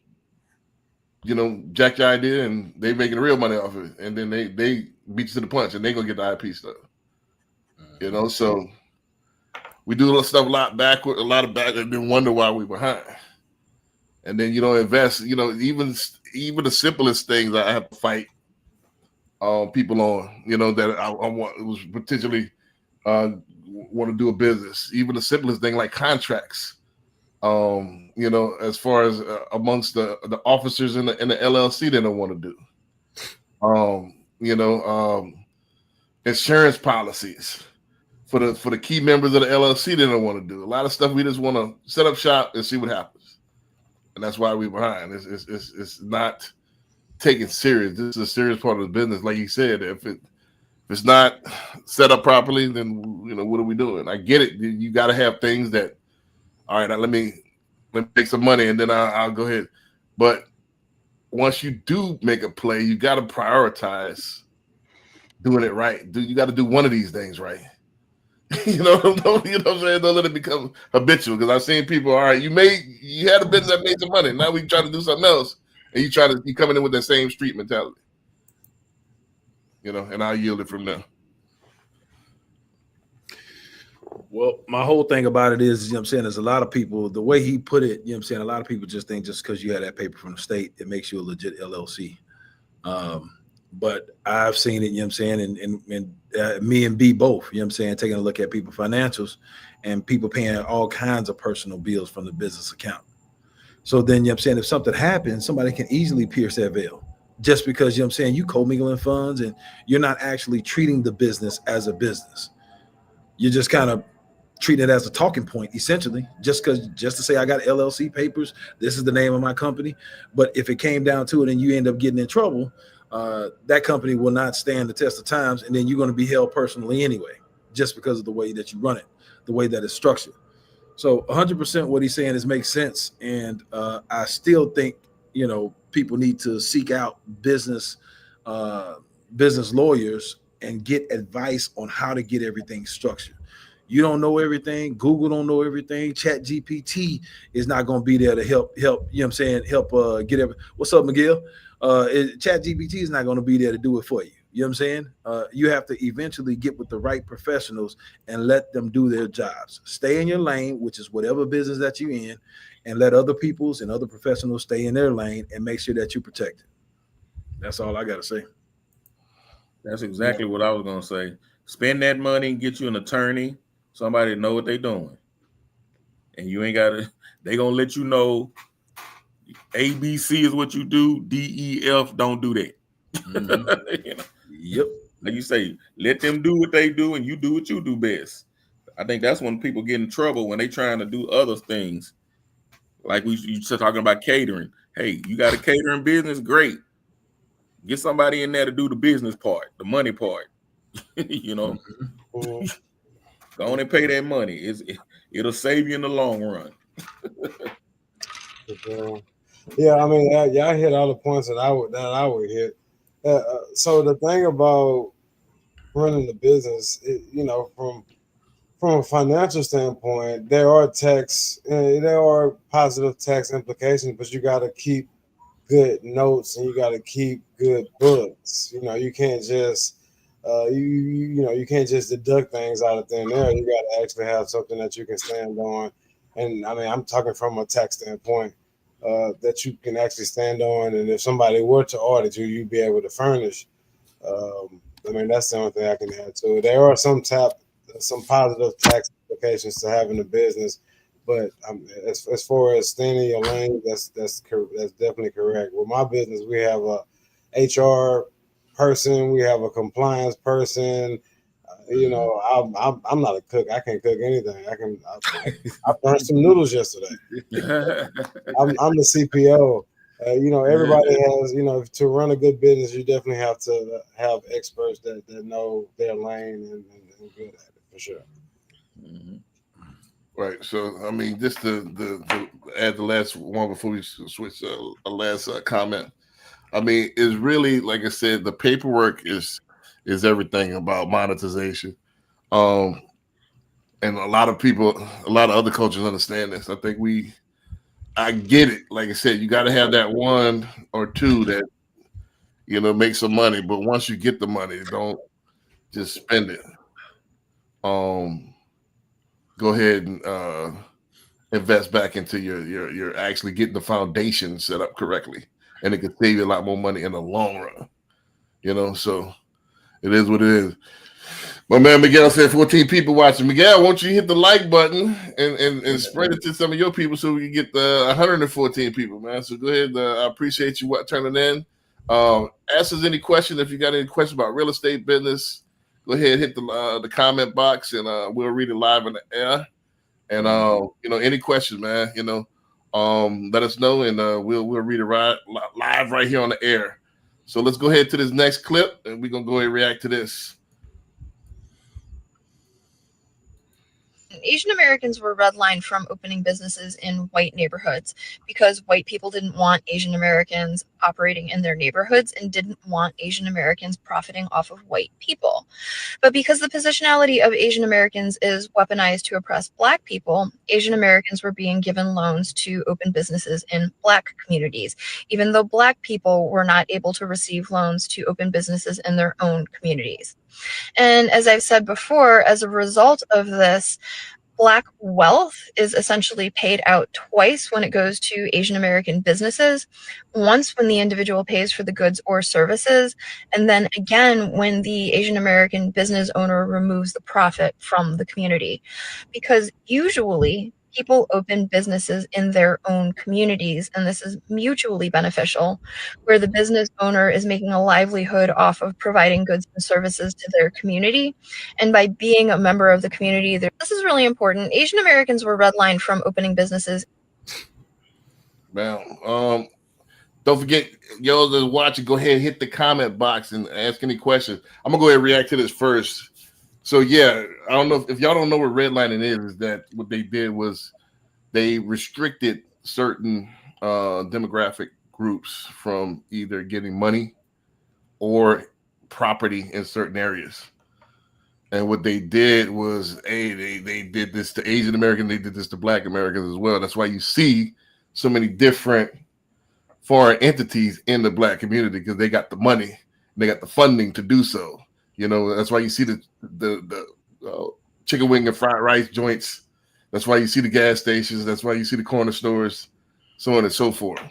jack your idea, and they making real money off of it, and then they beat you to the punch, and they gonna get the IP stuff. So we do stuff a lot backward, and then wonder why we're behind. And then invest. Even the simplest things I have to fight people on. That I want was potentially want to do a business. Even the simplest thing like contracts. As far as amongst the officers in the LLC, they don't want to do. Insurance policies for the key members of the LLC, they don't want to do. A lot of stuff we just want to set up shop and see what happens, and that's why we're behind. It's not taken serious. This is a serious part of the business, like you said. If it's not set up properly, then what are we doing? I get it. You got to have things that. All right, let me make some money, and then I'll go ahead. But once you do make a play, you got to prioritize doing it right. You got to do one of these things right. What I'm saying? Don't let it become habitual. Because I've seen people. All right, you had a business that made some money. Now we try to do something else, and you coming in with that same street mentality. And I'll yield it from there. Well, my whole thing about it is, I'm saying, there's a lot of people, the way he put it, I'm saying, a lot of people just think just because you have that paper from the state, it makes you a legit LLC. But I've seen it, I'm saying, and me and B both, I'm saying, taking a look at people's financials and people paying all kinds of personal bills from the business account. So then, I'm saying, if something happens, somebody can easily pierce that veil just because, I'm saying, you commingling funds and you're not actually treating the business as a business. You're just kind of treating it as a talking point, essentially, just to say I got LLC papers, this is the name of my company. But if it came down to it and you end up getting in trouble, that company will not stand the test of times, and then you're going to be held personally anyway, just because of the way that you run it, the way that it's structured. So 100% what he's saying makes sense, and I still think people need to seek out business lawyers and get advice on how to get everything structured. You don't know everything. Google don't know everything. Chat GPT is not going to be there to help, help get everything. What's up, Miguel? Chat GPT is not going to be there to do it for you. You know what I'm saying? You have to eventually get with the right professionals and let them do their jobs. Stay in your lane, which is whatever business that you're in, and let other people's and other professionals stay in their lane and make sure that you protect it. That's all I got to say. That's exactly what I was going to say. Spend that money and get you an attorney, somebody to know what they're doing. And you ain't got to, they going to let you know ABC is what you do, DEF don't do that. Mm-hmm. Yep. Like you say, let them do what they do and you do what you do best. I think that's when people get in trouble, when they trying to do other things. Like you just talking about catering. Hey, you got a catering business? Great. Get somebody in there to do the business part, the money part. Mm-hmm. Go on and pay that money. It'll save you in the long run. Yeah, I mean, y'all hit all the points that I would hit. So the thing about running the business, from a financial standpoint, there are positive tax implications, but you got to keep good notes and you got to keep good books. You can't just you can't just deduct things out of thin air. You got to actually have something that you can stand on and I mean I'm talking from a tax standpoint, that you can actually stand on, and if somebody were to audit you, you'd be able to furnish. I mean that's the only thing I can add to it. There are some positive tax implications to having a business, but as far as staying in your lane, that's definitely correct. With my business, we have a HR person, we have a compliance person. You know, I'm not a cook. I can't cook anything. I burned some noodles yesterday. I'm the CPO. You know, everybody has, you know, to run a good business, you definitely have to have experts that know their lane and good at it for sure. Right. So, I mean, just to add the last one before we switch a last comment. I mean, it's really, like I said, the paperwork is everything about monetization. And a lot of people, a lot of other cultures understand this. I get it. Like I said, you got to have that one or two that, you know, make some money. But once you get the money, don't just spend it. Go ahead and invest back into your actually getting the foundation set up correctly, and it could save you a lot more money in the long run. You know, so it is what it is. My man Miguel said 14 people watching. Miguel, won't you hit the like button and spread it to some of your people so we can get the 114 people, man? So go ahead. I appreciate you turning in. Ask us any question. If you got any questions about real estate business, go ahead, hit the comment box, and we'll read it live in the air. And you know, any questions, man, you know, let us know, and we'll read it live right here on the air. So let's go ahead to this next clip, and we're gonna go ahead and react to this. Asian Americans were redlined from opening businesses in white neighborhoods because white people didn't want Asian Americans operating in their neighborhoods and didn't want Asian Americans profiting off of white people. But because the positionality of Asian Americans is weaponized to oppress Black people, Asian Americans were being given loans to open businesses in Black communities, even though Black people were not able to receive loans to open businesses in their own communities. And as I've said before, as a result of this, Black wealth is essentially paid out twice when it goes to Asian American businesses. Once when the individual pays for the goods or services, and then again when the Asian American business owner removes the profit from the community. Because usually people open businesses in their own communities, and this is mutually beneficial, where the business owner is making a livelihood off of providing goods and services to their community. And by being a member of the community, this is really important. Asian Americans were redlined from opening businesses. Now, don't forget, y'all that watch it, go ahead and hit the comment box and ask any questions. I'm gonna go ahead and react to this first. So yeah, I don't know if y'all don't know what redlining is that what they did was they restricted certain demographic groups from either getting money or property in certain areas. And what they did was, they did this to Asian Americans, they did this to Black Americans as well. That's why you see so many different foreign entities in the Black community, because they got the money, they got the funding to do so. You know, that's why you see the chicken wing and fried rice joints. That's why you see the gas stations. That's why you see the corner stores, so on and so forth.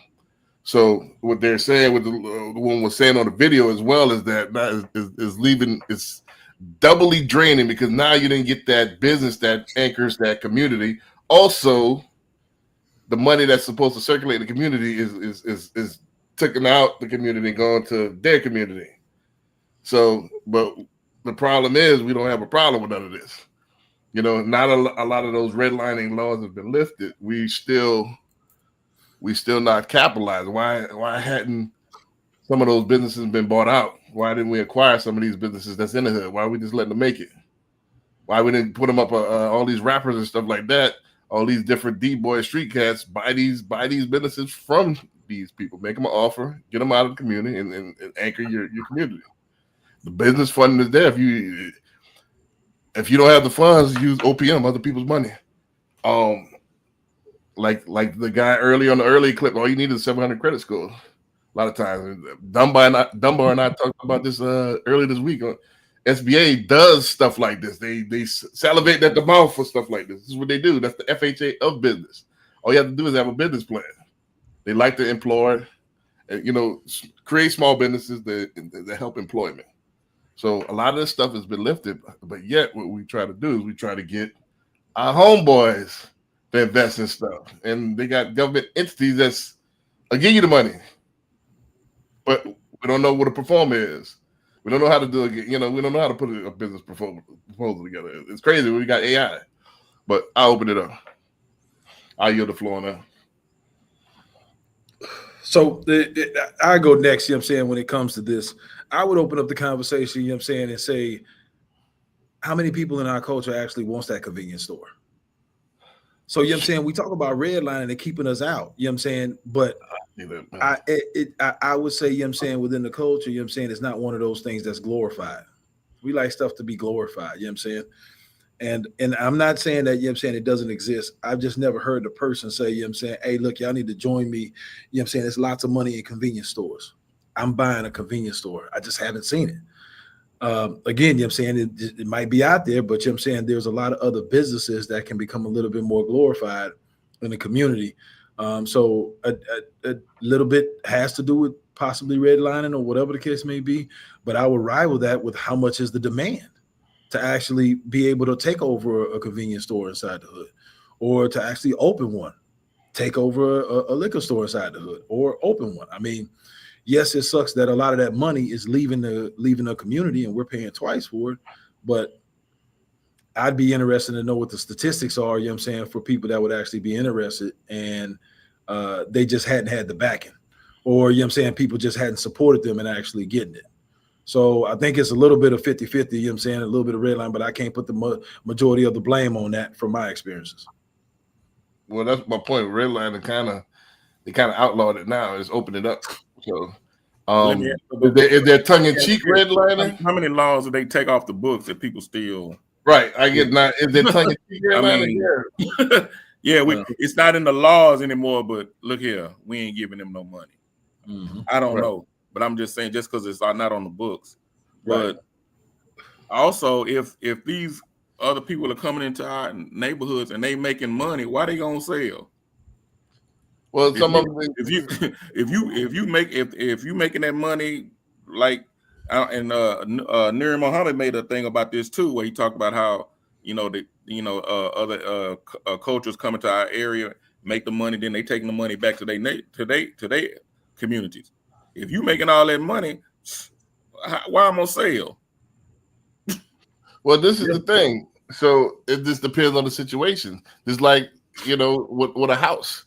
So what they're saying, what the woman was saying on the video as well, is that is leaving, it's doubly draining, because now you didn't get that business that anchors that community. Also, the money that's supposed to circulate in the community is taken out the community and gone to their community. So, but the problem is we don't have a problem with none of this. You know, not a lot of those redlining laws have been lifted. We still not capitalized. Why hadn't some of those businesses been bought out? Why didn't we acquire some of these businesses that's in the hood? Why are we just letting them make it? Why we didn't put them up? All these rappers and stuff like that, all these different D-boy street cats buy these businesses from these people, make them an offer, get them out of the community, and anchor your community. The business funding is there. If you don't have the funds, use OPM, other people's money. Like the guy early on the early clip, all you need is 700 credit score. A lot of times, Dunbar and I talked about this early this week, SBA does stuff like this. They salivate at the mouth for stuff like this. This is what they do. That's the FHA of business. All you have to do is have a business plan. They like to employ, create small businesses that help employment. So a lot of this stuff has been lifted, but yet what we try to do is we try to get our homeboys to invest in stuff. And they got government entities I'll give you the money, but we don't know what a performer is. We don't know how to do it. We don't know how to put a business proposal together. It's crazy. We got AI, but I'll open it up. I'll yield the floor now. So I go next, you know what I'm saying, when it comes to this. I would open up the conversation, you know what I'm saying, and say, how many people in our culture actually wants that convenience store? So, you know what I'm saying, we talk about redlining and keeping us out, you know what I'm saying, but I would say, you know what I'm saying, within the culture, you know what I'm saying, it's not one of those things that's glorified. We like stuff to be glorified, you know what I'm saying? And I'm not saying that, you know what I'm saying, it doesn't exist. I've just never heard the person say, you know what I'm saying, hey, look, y'all need to join me. You know what I'm saying? There's lots of money in convenience stores. I'm buying a convenience store. I just haven't seen it. Again, you know what I'm saying, it might be out there, but you know what I'm saying, there's a lot of other businesses that can become a little bit more glorified in the community. So a little bit has to do with possibly redlining or whatever the case may be, but I would rival that with how much is the demand to actually be able to take over a convenience store inside the hood, or to actually open one, take over a liquor store inside the hood, or open one. I mean, yes, it sucks that a lot of that money is leaving the community and we're paying twice for it, but I'd be interested to know what the statistics are, you know what I'm saying, for people that would actually be interested, and they just hadn't had the backing, or, you know what I'm saying, people just hadn't supported them in actually getting it. So I think it's a little bit of 50-50, you know what I'm saying, a little bit of red line, but I can't put the majority of the blame on that from my experiences. Well, that's my point. Red line, they kind of outlawed it now. It's opened it up. So is there tongue-in-cheek redlining? How many laws do they take off the books that people still? Right, I get not. Is there tongue-in-cheek redlining? Yeah, it's not in the laws anymore. But look here, we ain't giving them no money. Mm-hmm. I don't know, but I'm just saying, just because it's not on the books. Right. But also, if these other people are coming into our neighborhoods and they making money, why they gonna sell? Well, if you making that money, like, and Nuri Muhammad made a thing about this too, where he talked about how other cultures coming to our area, make the money, then they taking the money back to their communities. If you making all that money, why I'm gonna sell? Well, this is the thing. So it just depends on the situation. Just like, with a house.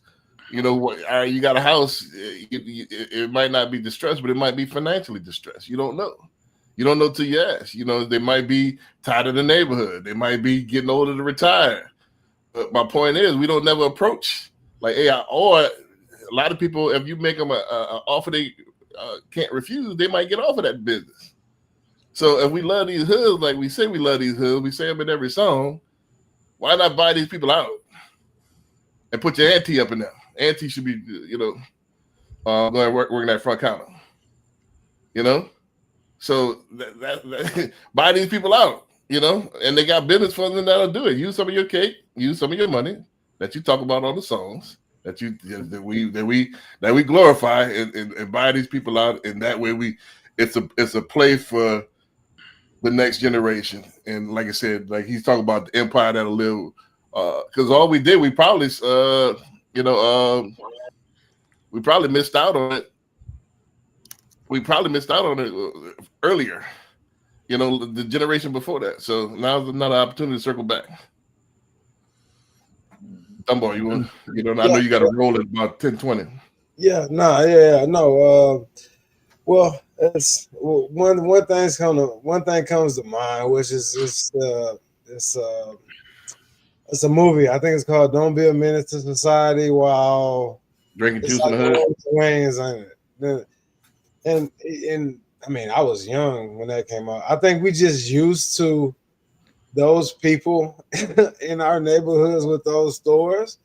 You got a house, it might not be distressed, but it might be financially distressed. You don't know. You don't know till you ask. They might be tired of the neighborhood. They might be getting older to retire. But my point is, we don't never approach like AI. Or a lot of people, if you make them an offer they can't refuse, they might get off of that business. So if we love these hoods, like we say we love these hoods, we say them in every song, why not buy these people out and put your ante up in there? Ante should be, going working that front counter. So that buy these people out, and they got business funds and that'll do it. Use some of your cake, use some of your money that you talk about on the songs that we glorify, and buy these people out, and that way it's a play for the next generation. And like I said, like he's talking about the empire that'll live, because all we did, we probably we probably missed out on it. We probably missed out on it earlier, the generation before that. So now's another opportunity to circle back. Dumbo, I know you got to roll at about 10:20. Yeah, no. Well, it's one thing comes to mind, which is it's a movie. I think it's called "Don't Be a Menace to Society" while drinking juice in the hood. Wayne's in it. And I mean, I was young when that came out. I think we just used to those people in our neighborhoods with those stores.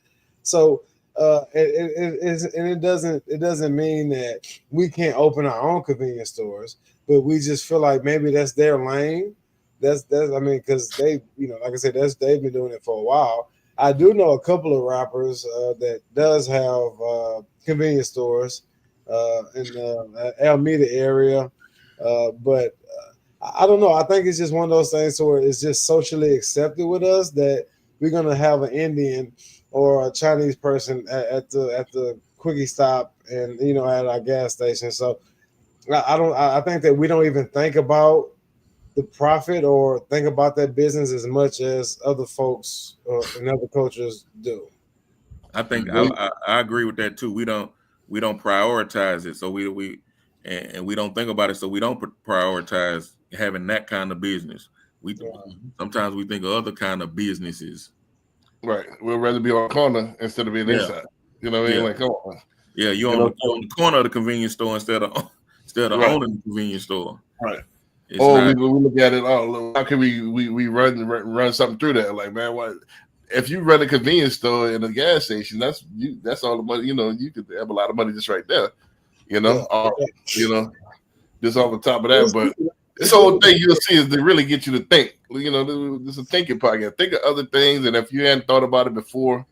So it doesn't mean that we can't open our own convenience stores, but we just feel like maybe that's their lane. That's I mean, because they, you know, like I said, they've been doing it for a while. I do know a couple of rappers that does have convenience stores in the Alameda area, but I don't know. I think it's just one of those things where it's just socially accepted with us that we're gonna have an Indian or a Chinese person at the quickie stop and, you know, at our gas station. So I don't. I think that we don't even think about the profit or think about that business as much as other folks in other cultures do. I think Well, I agree with that too. We don't prioritize it, so and we don't think about it, so we don't prioritize having that kind of business. We sometimes we think of other kind of businesses. right. We'd rather be on the corner instead of being Yeah, inside. You know what I mean? yeah, Like, come on. yeah. You're You on know, the corner of the convenience store instead of right, owning the convenience store. right. It's Or we not. look at it. Oh, look, how can we run something through that? Like, man, what if you run a convenience store and a gas station? That's all the money. You know, you could have a lot of money just right there. You Yeah, know, you know, just off the top of that. it's, But this it's whole thing you'll see is to really get you to think. You know, this is a thinking podcast. Think of other things, and if you hadn't thought about it before,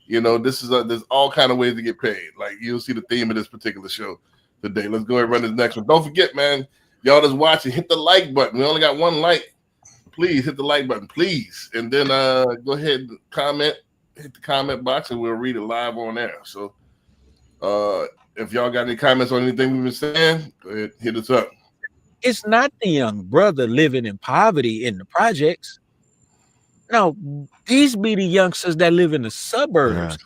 you know, there's all kind of ways to get paid. Like you'll see the theme of this particular show today. Let's go ahead and run this next one. Don't forget, man, y'all that's watching, hit the like button. We only got one like. Please hit the like button, please, and then go ahead and comment. Hit the comment box, and we'll read it live on air. So, if y'all got any comments on anything we've been saying, go ahead, hit us up. It's not the young brother living in poverty in the projects. No, these be the youngsters that live in the suburbs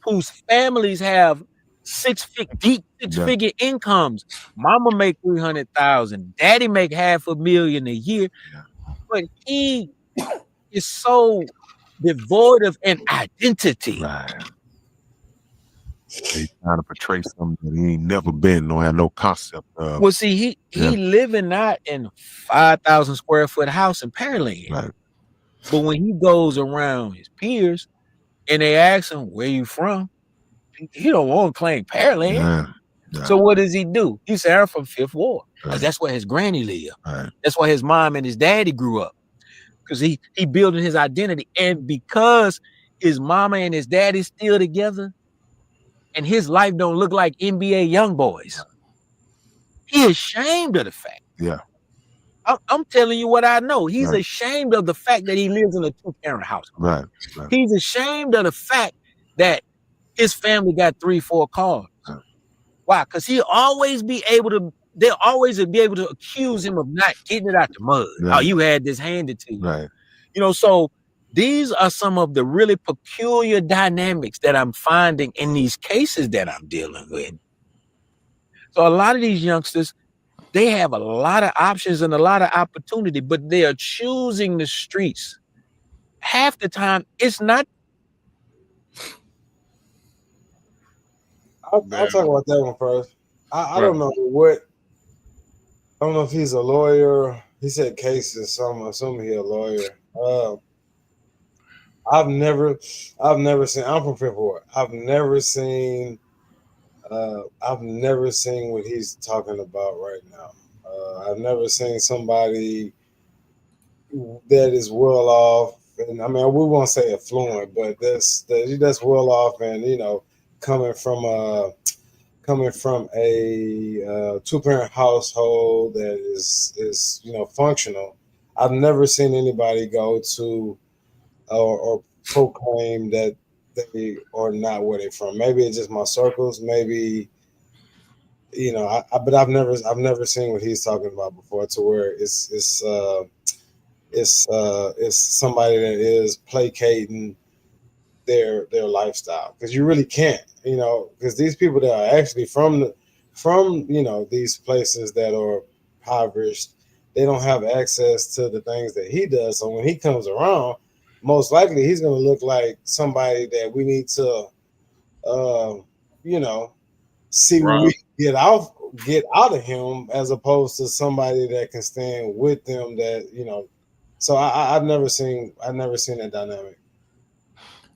whose families have six-figure incomes. Mama make 300,000, daddy make $500,000 a year, but he is so devoid of an identity. Right. They trying to portray something that he ain't never been, don't have no concept of. Well, see, he living not in 5,000 square foot house in Pearland. Right. But when he goes around his peers and they ask him, where you from? He don't want to claim Pearland. So what does he do? He said, I'm from Fifth Ward. Because that's where his granny lived. Right. That's where his mom and his daddy grew up. Because he building his identity. And because his mama and his daddy still together, and his life don't look like NBA young boys, he is ashamed of the fact. Yeah. I'm telling you what I know. He's ashamed of the fact that he lives in a 2-parent house. Right. He's ashamed of the fact that his family got 3-4 cars. Right. Why? Because they'll always be able to accuse him of not getting it out the mud. Right. Oh, you had this handed to you. Right. You know, so these are some of the really peculiar dynamics that I'm finding in these cases that I'm dealing with. So a lot of these youngsters, they have a lot of options and a lot of opportunity, but they are choosing the streets. Half the time, it's not. I'll talk about that one first. I don't know what. I don't know if he's a lawyer. He said cases, so I'm assuming he's a lawyer. I've never seen. I'm from Fifth Ward. I've never seen what he's talking about right now. I've never seen somebody that is well off, and I mean, we won't say affluent, but that's well off, and you know, coming from a 2-parent household that is you know functional. I've never seen anybody go to or proclaim that they are not where they're from. Maybe it's just my circles. Maybe, you know, but I've never seen what he's talking about before, to where it's somebody that is placating their lifestyle, because you really can't, you know, because these people that are actually from you know these places that are impoverished, they don't have access to the things that he does. So when he comes around, most likely he's going to look like somebody that we need to, you know, see what we get out of him, as opposed to somebody that can stand with them. That, you know, so I've never seen that dynamic.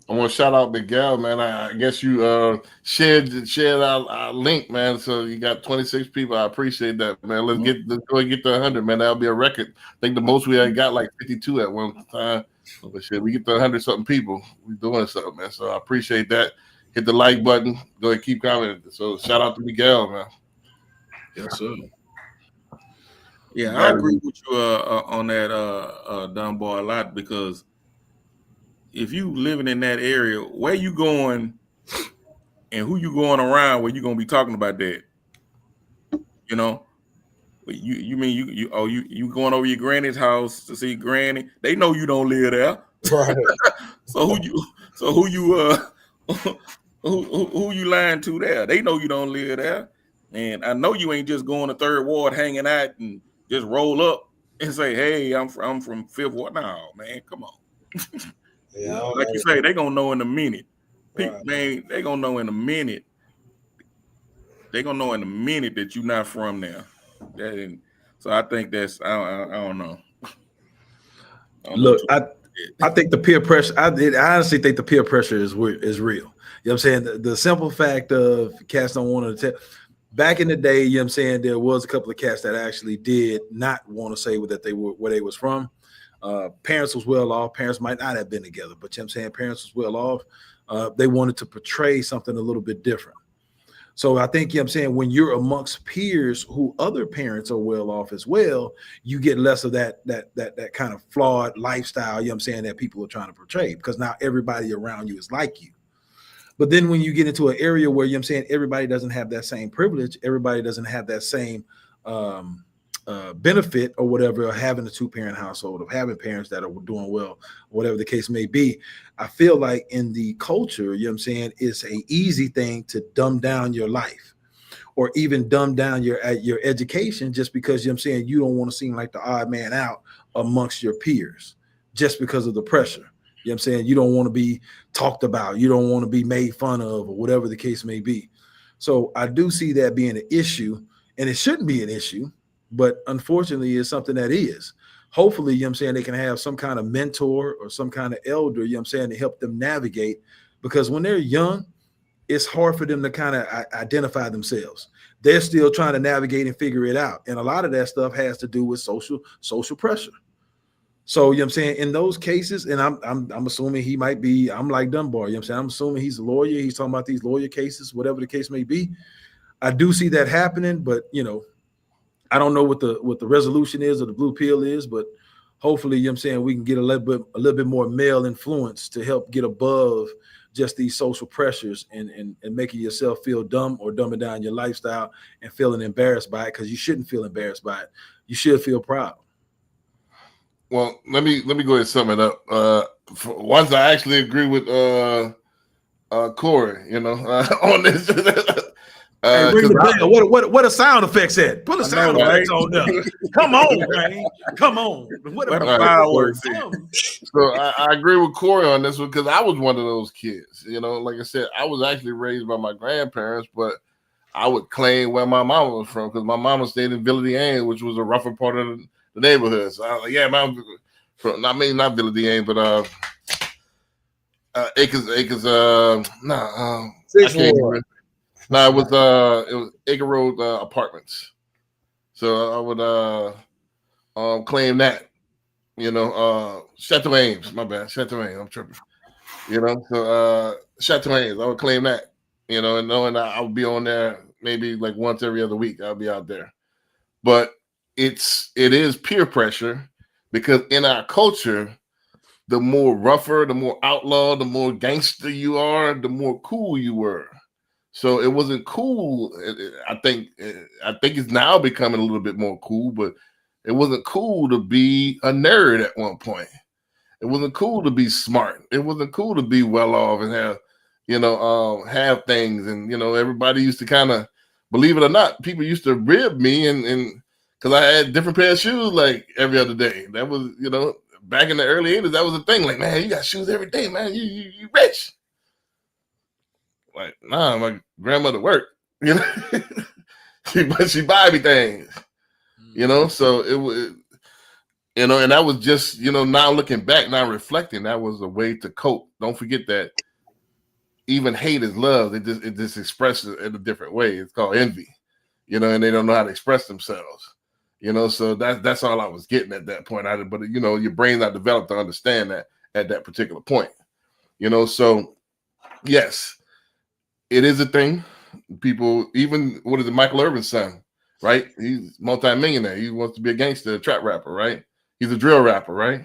I want to shout out Miguel, man. I guess you shared our link, man. So you got 26 people. I appreciate that, man. Let's go and get to 100, man. That'll be a record. I think the most we had got like 52 at one time. But shit, we get to 100 something people. We doing something, man. So I appreciate that. Hit the like button. Go ahead, keep commenting. So shout out to Miguel, man. Yes, sir. Yeah, I agree with you on that, Dumb Boy, a lot, because if you living in that area, where you going and who you going around, where you gonna be talking about that? You know, you mean you going over your granny's house to see granny? They know you don't live there, Right. so who you lying to there? They know you don't live there, and I know you ain't just going to Third Ward hanging out and just roll up and say, "Hey, I'm from Fifth Ward." No, man, come on. Yeah, Like you say, they gonna know in a minute. Right. Man, they gonna know in a minute. They gonna know in a minute that you're not from there. So I think that's I don't know. Look, I think the peer pressure. I honestly think the peer pressure is real. You know what I'm saying? The simple fact of cats don't want to tell. Back in the day, you know what I'm saying, there was a couple of cats that actually did not want to say that they were where they was from. Parents was well off. Parents might not have been together, but you know what I'm saying, parents was well off. They wanted to portray something a little bit different. So I think, you know what I'm saying, when you're amongst peers who other parents are well off as well, you get less of that kind of flawed lifestyle, you know what I'm saying, that people are trying to portray, because now everybody around you is like you. But then when you get into an area where, you know what I'm saying, everybody doesn't have that same privilege, everybody doesn't have that same benefit or whatever, of having a two-parent household, of having parents that are doing well, whatever the case may be. I feel like in the culture, you know what I'm saying, it's an easy thing to dumb down your life or even dumb down your education, just because, you know what I'm saying, you don't want to seem like the odd man out amongst your peers just because of the pressure. You know what I'm saying? You don't want to be talked about. You don't want to be made fun of, or whatever the case may be. So I do see that being an issue, and it shouldn't be an issue, but unfortunately it's something that is. Hopefully, you know what I'm saying, they can have some kind of mentor or some kind of elder, you know what I'm saying, to help them navigate, because when they're young, it's hard for them to kind of identify themselves. They're still trying to navigate and figure it out. And a lot of that stuff has to do with social pressure. So, you know what I'm saying, in those cases, and I'm assuming he might be, I'm like Dunbar, you know what I'm saying, I'm assuming he's a lawyer, he's talking about these lawyer cases, whatever the case may be. I do see that happening, but, you know, I don't know what the resolution is or the blue pill is, but hopefully, you know what I'm saying, we can get a little bit more male influence to help get above just these social pressures and making yourself feel dumb or dumbing down your lifestyle and feeling embarrassed by it, because you shouldn't feel embarrassed by it. You should feel proud. Well, let me go ahead and sum it up. Once I actually agree with Corey, you know, on this. Hey, ring the bell. What a sound effects at? Put a sound effects on there. Come on, man. Come on. What a fireworks. So I agree with Corey on this one, because I was one of those kids. You know, like I said, I was actually raised by my grandparents, but I would claim where my mama was from, because my mama stayed in Villa d'Anne, which was a rougher part of the neighborhood. So I was like, yeah, man, from, I mean, not Villa d'Anne, but Acres, it was Acre Road Apartments. So I would claim that, you know, Chateau Ames, my bad, Chateau Ames, I'm tripping. You know, so Chateau Ames, I would claim that, you know, and knowing that I would be on there maybe like once every other week, I'll be out there. But it is peer pressure, because in our culture, the more rougher, the more outlaw, the more gangster you are, the more cool you were. So it wasn't cool. I think it's now becoming a little bit more cool, but it wasn't cool to be a nerd at one point. It wasn't cool to be smart. It wasn't cool to be well off and have, you know, have things. And, you know, everybody used to kind of, believe it or not, people used to rib me and because I had different pair of shoes like every other day. That was, you know, back in the early 80s, that was a thing. Like, man, you got shoes every day, man. You rich. Like, nah, my grandmother worked, you know, she buy me things, you know. So You know, and that was just, you know, now looking back, now reflecting, that was a way to cope. Don't forget that even hate is love. It just expresses it in a different way. It's called envy, you know, and they don't know how to express themselves, you know. So that's all I was getting at that point. But you know, your brain's not developed to understand that at that particular point, you know. So yes, it is a thing. People, even what is it, Michael Irvin's son, right? He's multi-millionaire. He wants to be a gangster, a trap rapper, right? He's a drill rapper, right?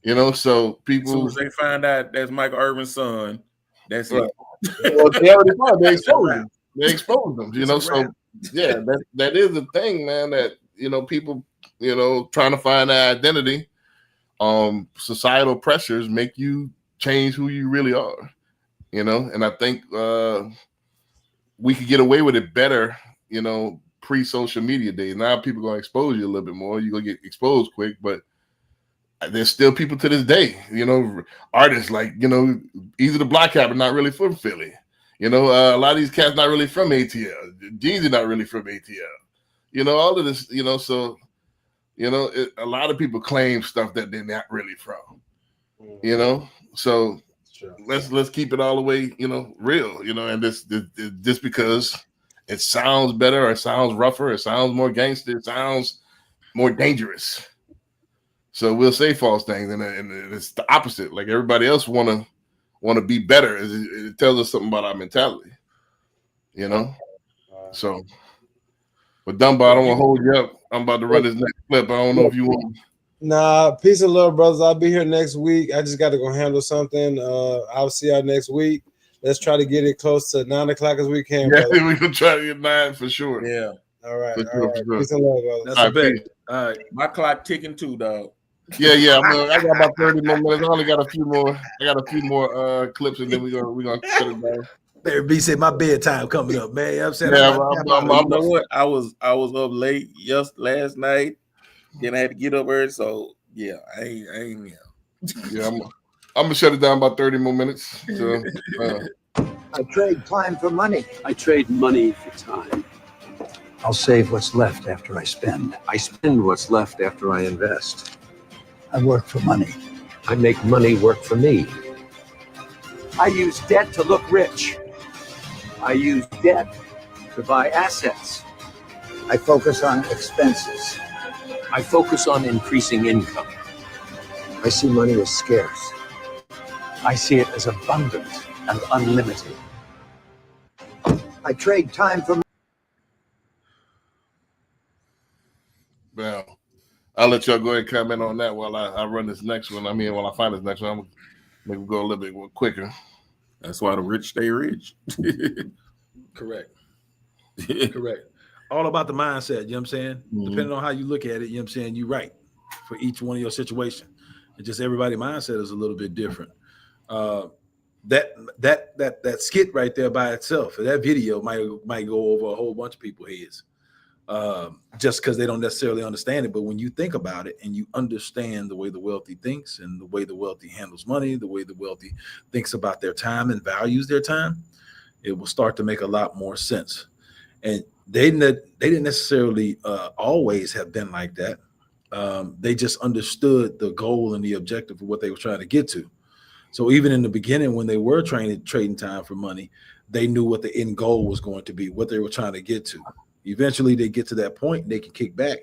You know, so As soon people, as they find out that's Michael Irvin's son, that's right. it. Well, they already found, they It's a exposed wrap. him. They exposed them, you It's know. a So wrap. yeah, that is a thing, man. That, you know, people, you know, trying to find their identity. Societal pressures make you change who you really are, you know. And I think we could get away with it better, you know, pre-social media days. Now people gonna expose you a little bit more. You're gonna get exposed quick, but there's still people to this day, you know, artists like, you know, Easy the Block Cat, but not really from Philly. You know, a lot of these cats not really from ATL. Jeezy not really from ATL. You know, all of this, you know, so, you know, a lot of people claim stuff that they're not really from, you know. So let's keep it all the way, you know, real, you know, and this just because it sounds better or it sounds rougher, it sounds more gangster, it sounds more dangerous. So we'll say false things, and it's the opposite. Like everybody else want to be better. It tells us something about our mentality, you know. So, but Dunbar, I don't want to hold you up. I'm about to run this next clip. I don't know if you want. Nah, peace and love, brothers. I'll be here next week. I just got to go handle something. I'll see y'all next week. Let's try to get it close to 9 o'clock as we can, Yeah, brother. we gonna try to get 9 for sure. Yeah. All right. For All sure, right. for sure. Peace and love, brother. That's a bet. All right. My clock ticking too, dog. Yeah. I got about 30 more minutes. I only got a few more. I got a few more clips, and then we're gonna shut it down. Larry B said my bedtime coming up, man. I'm saying, Yeah, I'm You know what? I was up late last night. Then I had to get up early. So yeah, I ain't Yeah, I'm gonna shut it down about 30 more minutes. So I trade time for money. I trade money for time. I'll save what's left after I spend. I spend what's left after I invest. I work for money. I make money work for me. I use debt to look rich. I use debt to buy assets. I focus on expenses. I focus on increasing income. I see money as scarce. I see it as abundant and unlimited. I trade time for. well, I'll let y'all go ahead and comment on that while I run this next one. I mean, while I find this next one, I'm gonna make it go a little bit quicker. That's why the rich stay rich. Correct. Correct. All about the mindset, you know what I'm saying? Mhm. Depending on how you look at it, you know what I'm saying? You're right for each one of your situation. And just everybody's mindset is a little bit different. That skit right there by itself, that video might go over a whole bunch of people's heads. Just because they don't necessarily understand it. But when you think about it and you understand the way the wealthy thinks and the way the wealthy handles money, the way the wealthy thinks about their time and values their time, it will start to make a lot more sense. And they didn't necessarily always have been like that. They just understood the goal and the objective of what they were trying to get to. So even in the beginning, when they were trading time for money, they knew what the end goal was going to be, what they were trying to get to. Eventually, they get to that point, they can kick back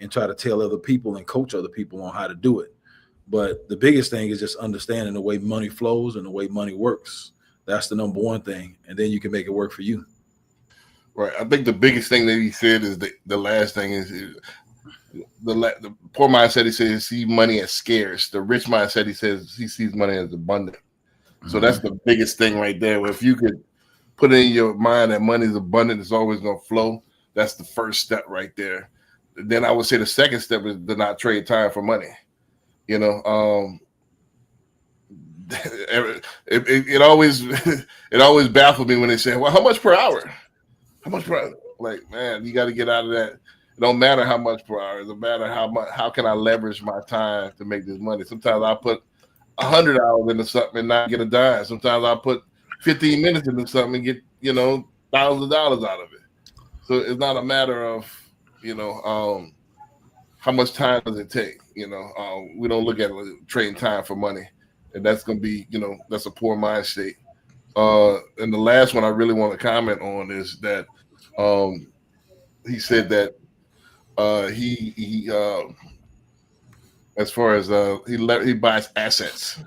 and try to tell other people and coach other people on how to do it. But the biggest thing is just understanding the way money flows and the way money works. That's the number one thing. And then you can make it work for you. Right. I think the biggest thing that he said is the last thing is the poor mindset. He says he sees money as scarce. The rich mindset, he says he sees money as abundant. So that's the biggest thing right there. If you could put it in your mind that money is abundant, it's always going to flow. That's the first step right there. Then I would say the second step is to not trade time for money. You know, it always baffled me when they say, "Well, how much per hour? How much per hour?" Like, man, you got to get out of that. It don't matter how much per hour. It don't matter how can I leverage my time to make this money. Sometimes I put 100 hours into something and not get a dime. Sometimes I put 15 minutes into something and get, thousands of dollars out of it. So it's not a matter of, how much time does it take? You know, we don't look at trading time for money, and that's going to be, you know, that's a poor mind state. And the last one I really want to comment on is that he said that he as far as he buys assets.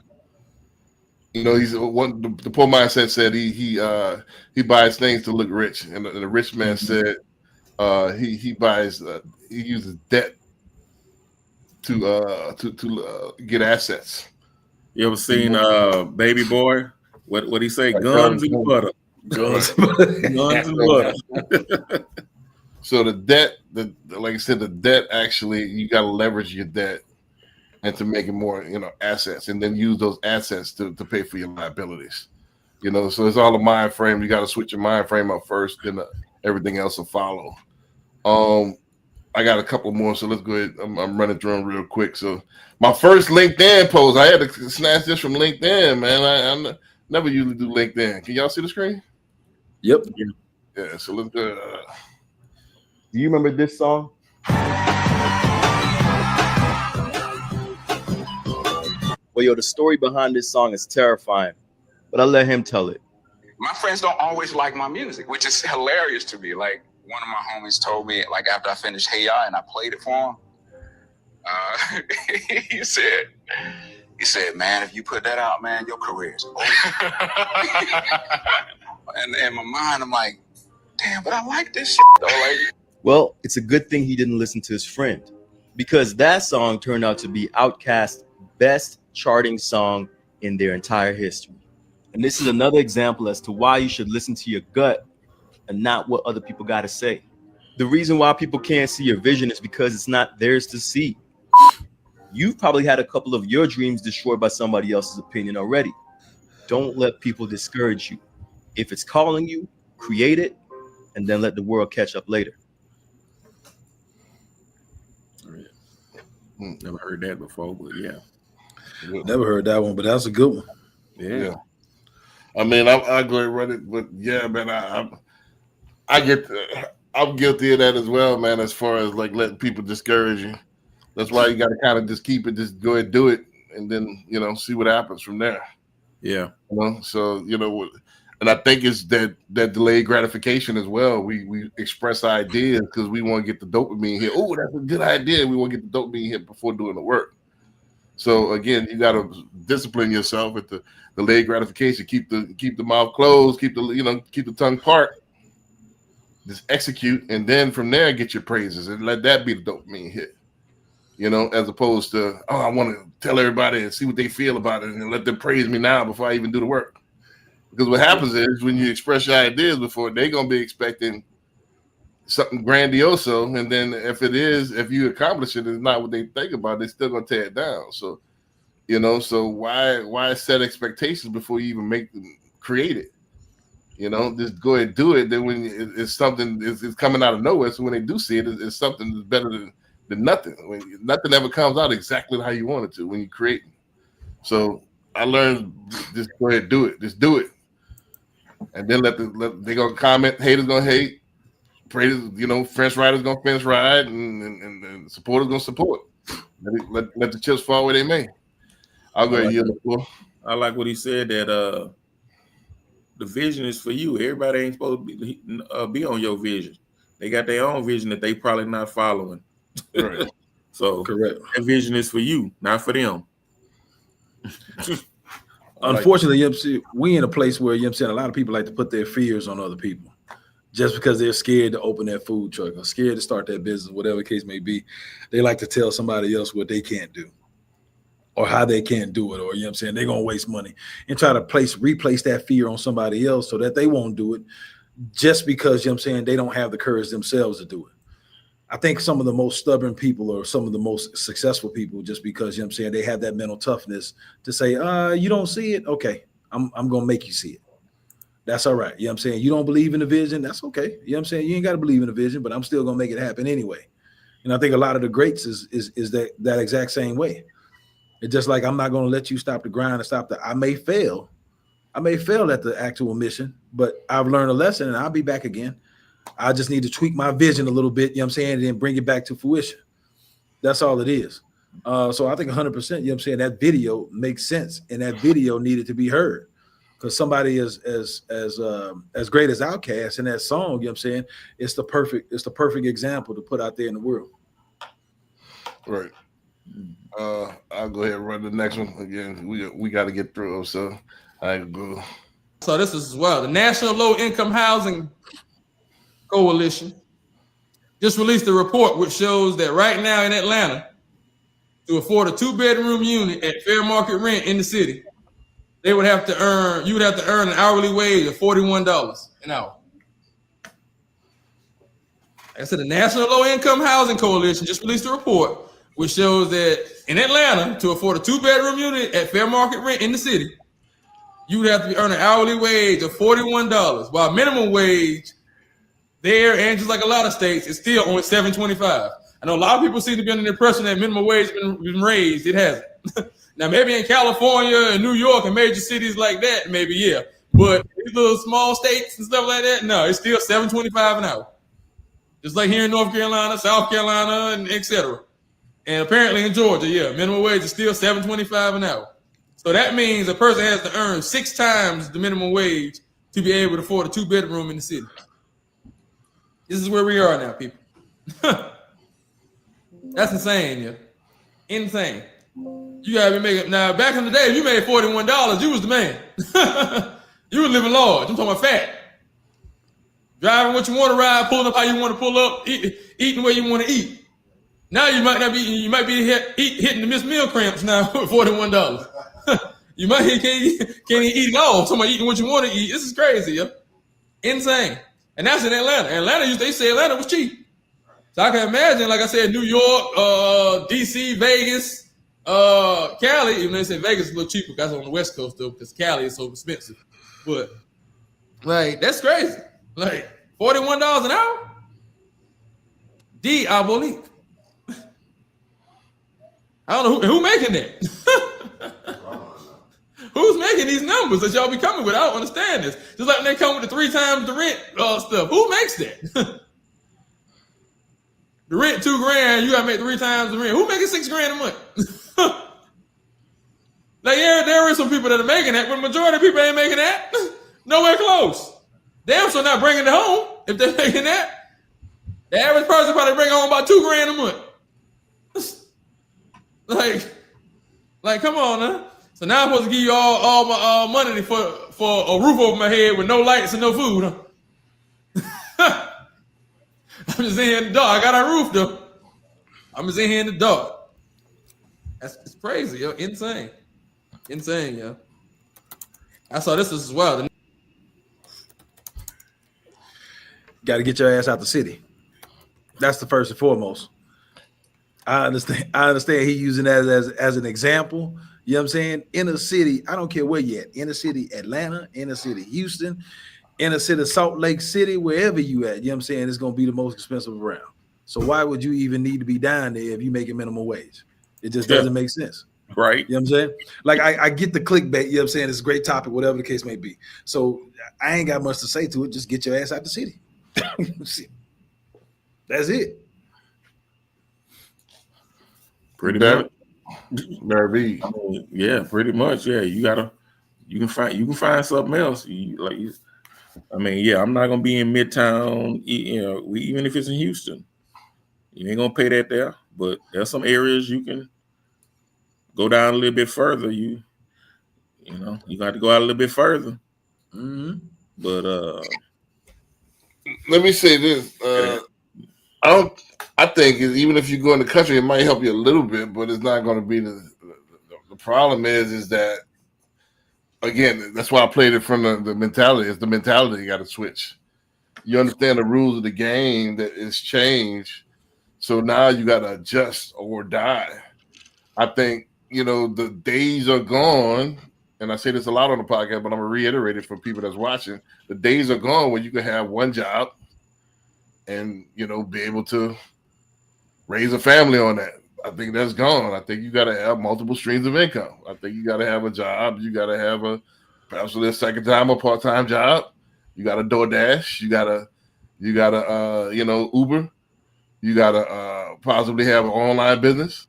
You know, he's one. The poor mindset said he buys things to look rich, and the rich man said he buys he uses debt to get assets. You ever seen Baby Boy? What he say? Like Guns and butter. Guns and butter. So the debt, like I said, the debt actually you got to leverage your debt and to make it more, you know, assets, and then use those assets to pay for your liabilities. You know, so it's all a mind frame. You got to switch your mind frame up first, then everything else will follow. I got a couple more, so let's go ahead. I'm running through them real quick. So my first LinkedIn post, I had to snatch this from LinkedIn, man. I never usually do LinkedIn. Can y'all see the screen? Yep. Yeah. So let's go. Do you remember this song? Well, yo, the story behind this song is terrifying, but I'll let him tell it. My friends don't always like my music, which is hilarious to me. Like, one of my homies told me, like, after I finished Hey Ya and I played it for him, he said, man, if you put that out, man, your career is over. And in my mind, I'm like, damn, but I like this shit, though. Like, well, it's a good thing he didn't listen to his friend, because that song turned out to be Outkast's best charting song in their entire history. And this is another example as to why you should listen to your gut and not what other people got to say. The reason why people can't see your vision is because it's not theirs to see. You've probably had a couple of your dreams destroyed by somebody else's opinion already. Don't let people discourage you. If it's calling you, create it, and then let the world catch up later. Never heard that before, but yeah. Never heard that one, but that's a good one. Yeah. I mean, I go and run it, but yeah, man, I'm guilty of that as well, man. As far as like letting people discourage you, that's why you got to kind of just keep it, just go ahead and do it, and then, you know, see what happens from there. Yeah. You know, so, you know, and I think it's that delayed gratification as well. We express ideas because we want to get the dopamine hit. Oh, that's a good idea. We want to get the dopamine hit before doing the work. So again, you got to discipline yourself with the delayed gratification. Keep the mouth closed. Keep the tongue apart. Just execute, and then from there get your praises, and let that be the dopamine hit. You know, as opposed to, oh, I want to tell everybody and see what they feel about it, and let them praise me now before I even do the work. Because what happens is when you express your ideas before, they're gonna be expecting something grandioso, and then if you accomplish it, it's not what they think about. They're still gonna tear it down. So, you know, so why set expectations before you even create it? You know, just go ahead and do it. Then when it's something it's coming out of nowhere, so when they do see it, it's something that's better than nothing. When nothing ever comes out exactly how you want it to when you create. So I learned just go ahead and do it. Just do it. And then they gonna comment, haters gonna hate, praise, you know, French riders gonna French ride, and supporters gonna support. Let the chips fall where they may. I'll go ahead and yield the floor. I like what he said, that the vision is for you. Everybody ain't supposed to be on your vision. They got their own vision that they probably not following. Right. So correct. That vision is for you, not for them. Unfortunately, we in a place where, a lot of people like to put their fears on other people just because they're scared to open that food truck or scared to start that business, whatever the case may be. They like to tell somebody else what they can't do or how they can't do it, or, they're going to waste money and try to replace that fear on somebody else so that they won't do it just because, they don't have the courage themselves to do it. I think some of the most stubborn people or some of the most successful people, just because, they have that mental toughness to say, you don't see it. Okay, I'm going to make you see it. That's all right. You don't believe in the vision. That's okay. You ain't got to believe in the vision, but I'm still going to make it happen anyway. And I think a lot of the greats is that exact same way. It's just like, I'm not going to let you stop the grind and I may fail at the actual mission, but I've learned a lesson and I'll be back again. I just need to tweak my vision a little bit, and then bring it back to fruition. That's all it is. So I think 100%, you know what I'm saying, that video makes sense, and that video needed to be heard. Because somebody as great as Outkast in that song, you know what I'm saying, it's the perfect example to put out there in the world. Right. I'll go ahead and run the next one again. We got to get through them, so I go. So this is as well. The National Low Income Housing Coalition just released a report which shows that right now in Atlanta, to afford a 2-bedroom unit at fair market rent in the city, you would have to earn an hourly wage of $41 an hour. Like I said, the National Low Income Housing Coalition just released a report which shows that in Atlanta, to afford a 2-bedroom unit at fair market rent in the city, you would have to earn an hourly wage of $41, while minimum wage there, and just like a lot of states, it's still only $7.25. I know a lot of people seem to be under the impression that minimum wage has been raised. It hasn't. Now, maybe in California and New York and major cities like that, maybe, yeah. But these little small states and stuff like that, no, it's still $7.25 an hour. Just like here in North Carolina, South Carolina, and et cetera. And apparently in Georgia, yeah, minimum wage is still $7.25 an hour. So that means a person has to earn 6 times the minimum wage to be able to afford a 2-bedroom in the city. This is where we are now, people. That's insane, yeah. Insane. You gotta be making now. Back in the day, if you made $41, you was the man. You were living large. I'm talking about fat. Driving what you want to ride, pulling up how you want to pull up, eating where you want to eat. Now you might not be. You might be hitting the missed meal cramps now with $41. You might can't even eat at all. Somebody eating what you want to eat. This is crazy, yo. Insane. And that's in Atlanta. They say Atlanta was cheap. So I can imagine, like I said, New York, DC, Vegas, Cali. Even though they say Vegas is a little cheaper, that's on the West Coast though, because Cali is so expensive. But like that's crazy. Like $41 an hour. Diabolique. I don't know who making that. Who's making these numbers that y'all be coming with? I don't understand this. Just like when they come with the 3 times the rent stuff. Who makes that? The rent $2,000, you gotta make 3 times the rent. Who making $6,000 a month? Like there are some people that are making that, but the majority of people ain't making that. Nowhere close. Damn, so not bringing it home if they're making that. The average person probably bring home about $2,000 a month. Like, come on, huh? So now I'm supposed to give you all my money for a roof over my head with no lights and no food, huh? I'm just in here in the dark. I got a roof though. I'm just in here in the dark. It's crazy, yo. Insane, yo. I saw this as well. Got to get your ass out the city. That's the first and foremost. I understand he using that as an example. You know what I'm saying? Inner city, I don't care where you're at. Inner city Atlanta, inner city Houston, inner city Salt Lake City, wherever you at, you know what I'm saying? It's going to be the most expensive around. So why would you even need to be down there if you make a minimum wage? It just doesn't make sense. Right. You know what I'm saying? Like I get the clickbait, you know what I'm saying? It's a great topic, whatever the case may be. So I ain't got much to say to it. Just get your ass out the city. That's it. Pretty much. Maybe. I mean, yeah, pretty much. Yeah, you can find something else. I'm not gonna be in Midtown. Even if it's in Houston, you ain't gonna pay that there. But there's some areas you can go down a little bit further. You got to go out a little bit further. Mm-hmm. But let me say this. I think even if you go in the country, it might help you a little bit, but it's not going to be the problem is that, again, that's why I played it from the mentality. It's the mentality you got to switch. You understand the rules of the game that is changed. So now you got to adjust or die. I think, the days are gone. And I say this a lot on the podcast, but I'm going to reiterate it for people that's watching. The days are gone when you can have one job and, be able to raise a family on that. I think that's gone. I think you got to have multiple streams of income. I think you got to have a job. You got to have perhaps a second time or part-time job. You got to DoorDash. You got to Uber. You gotta possibly have an online business.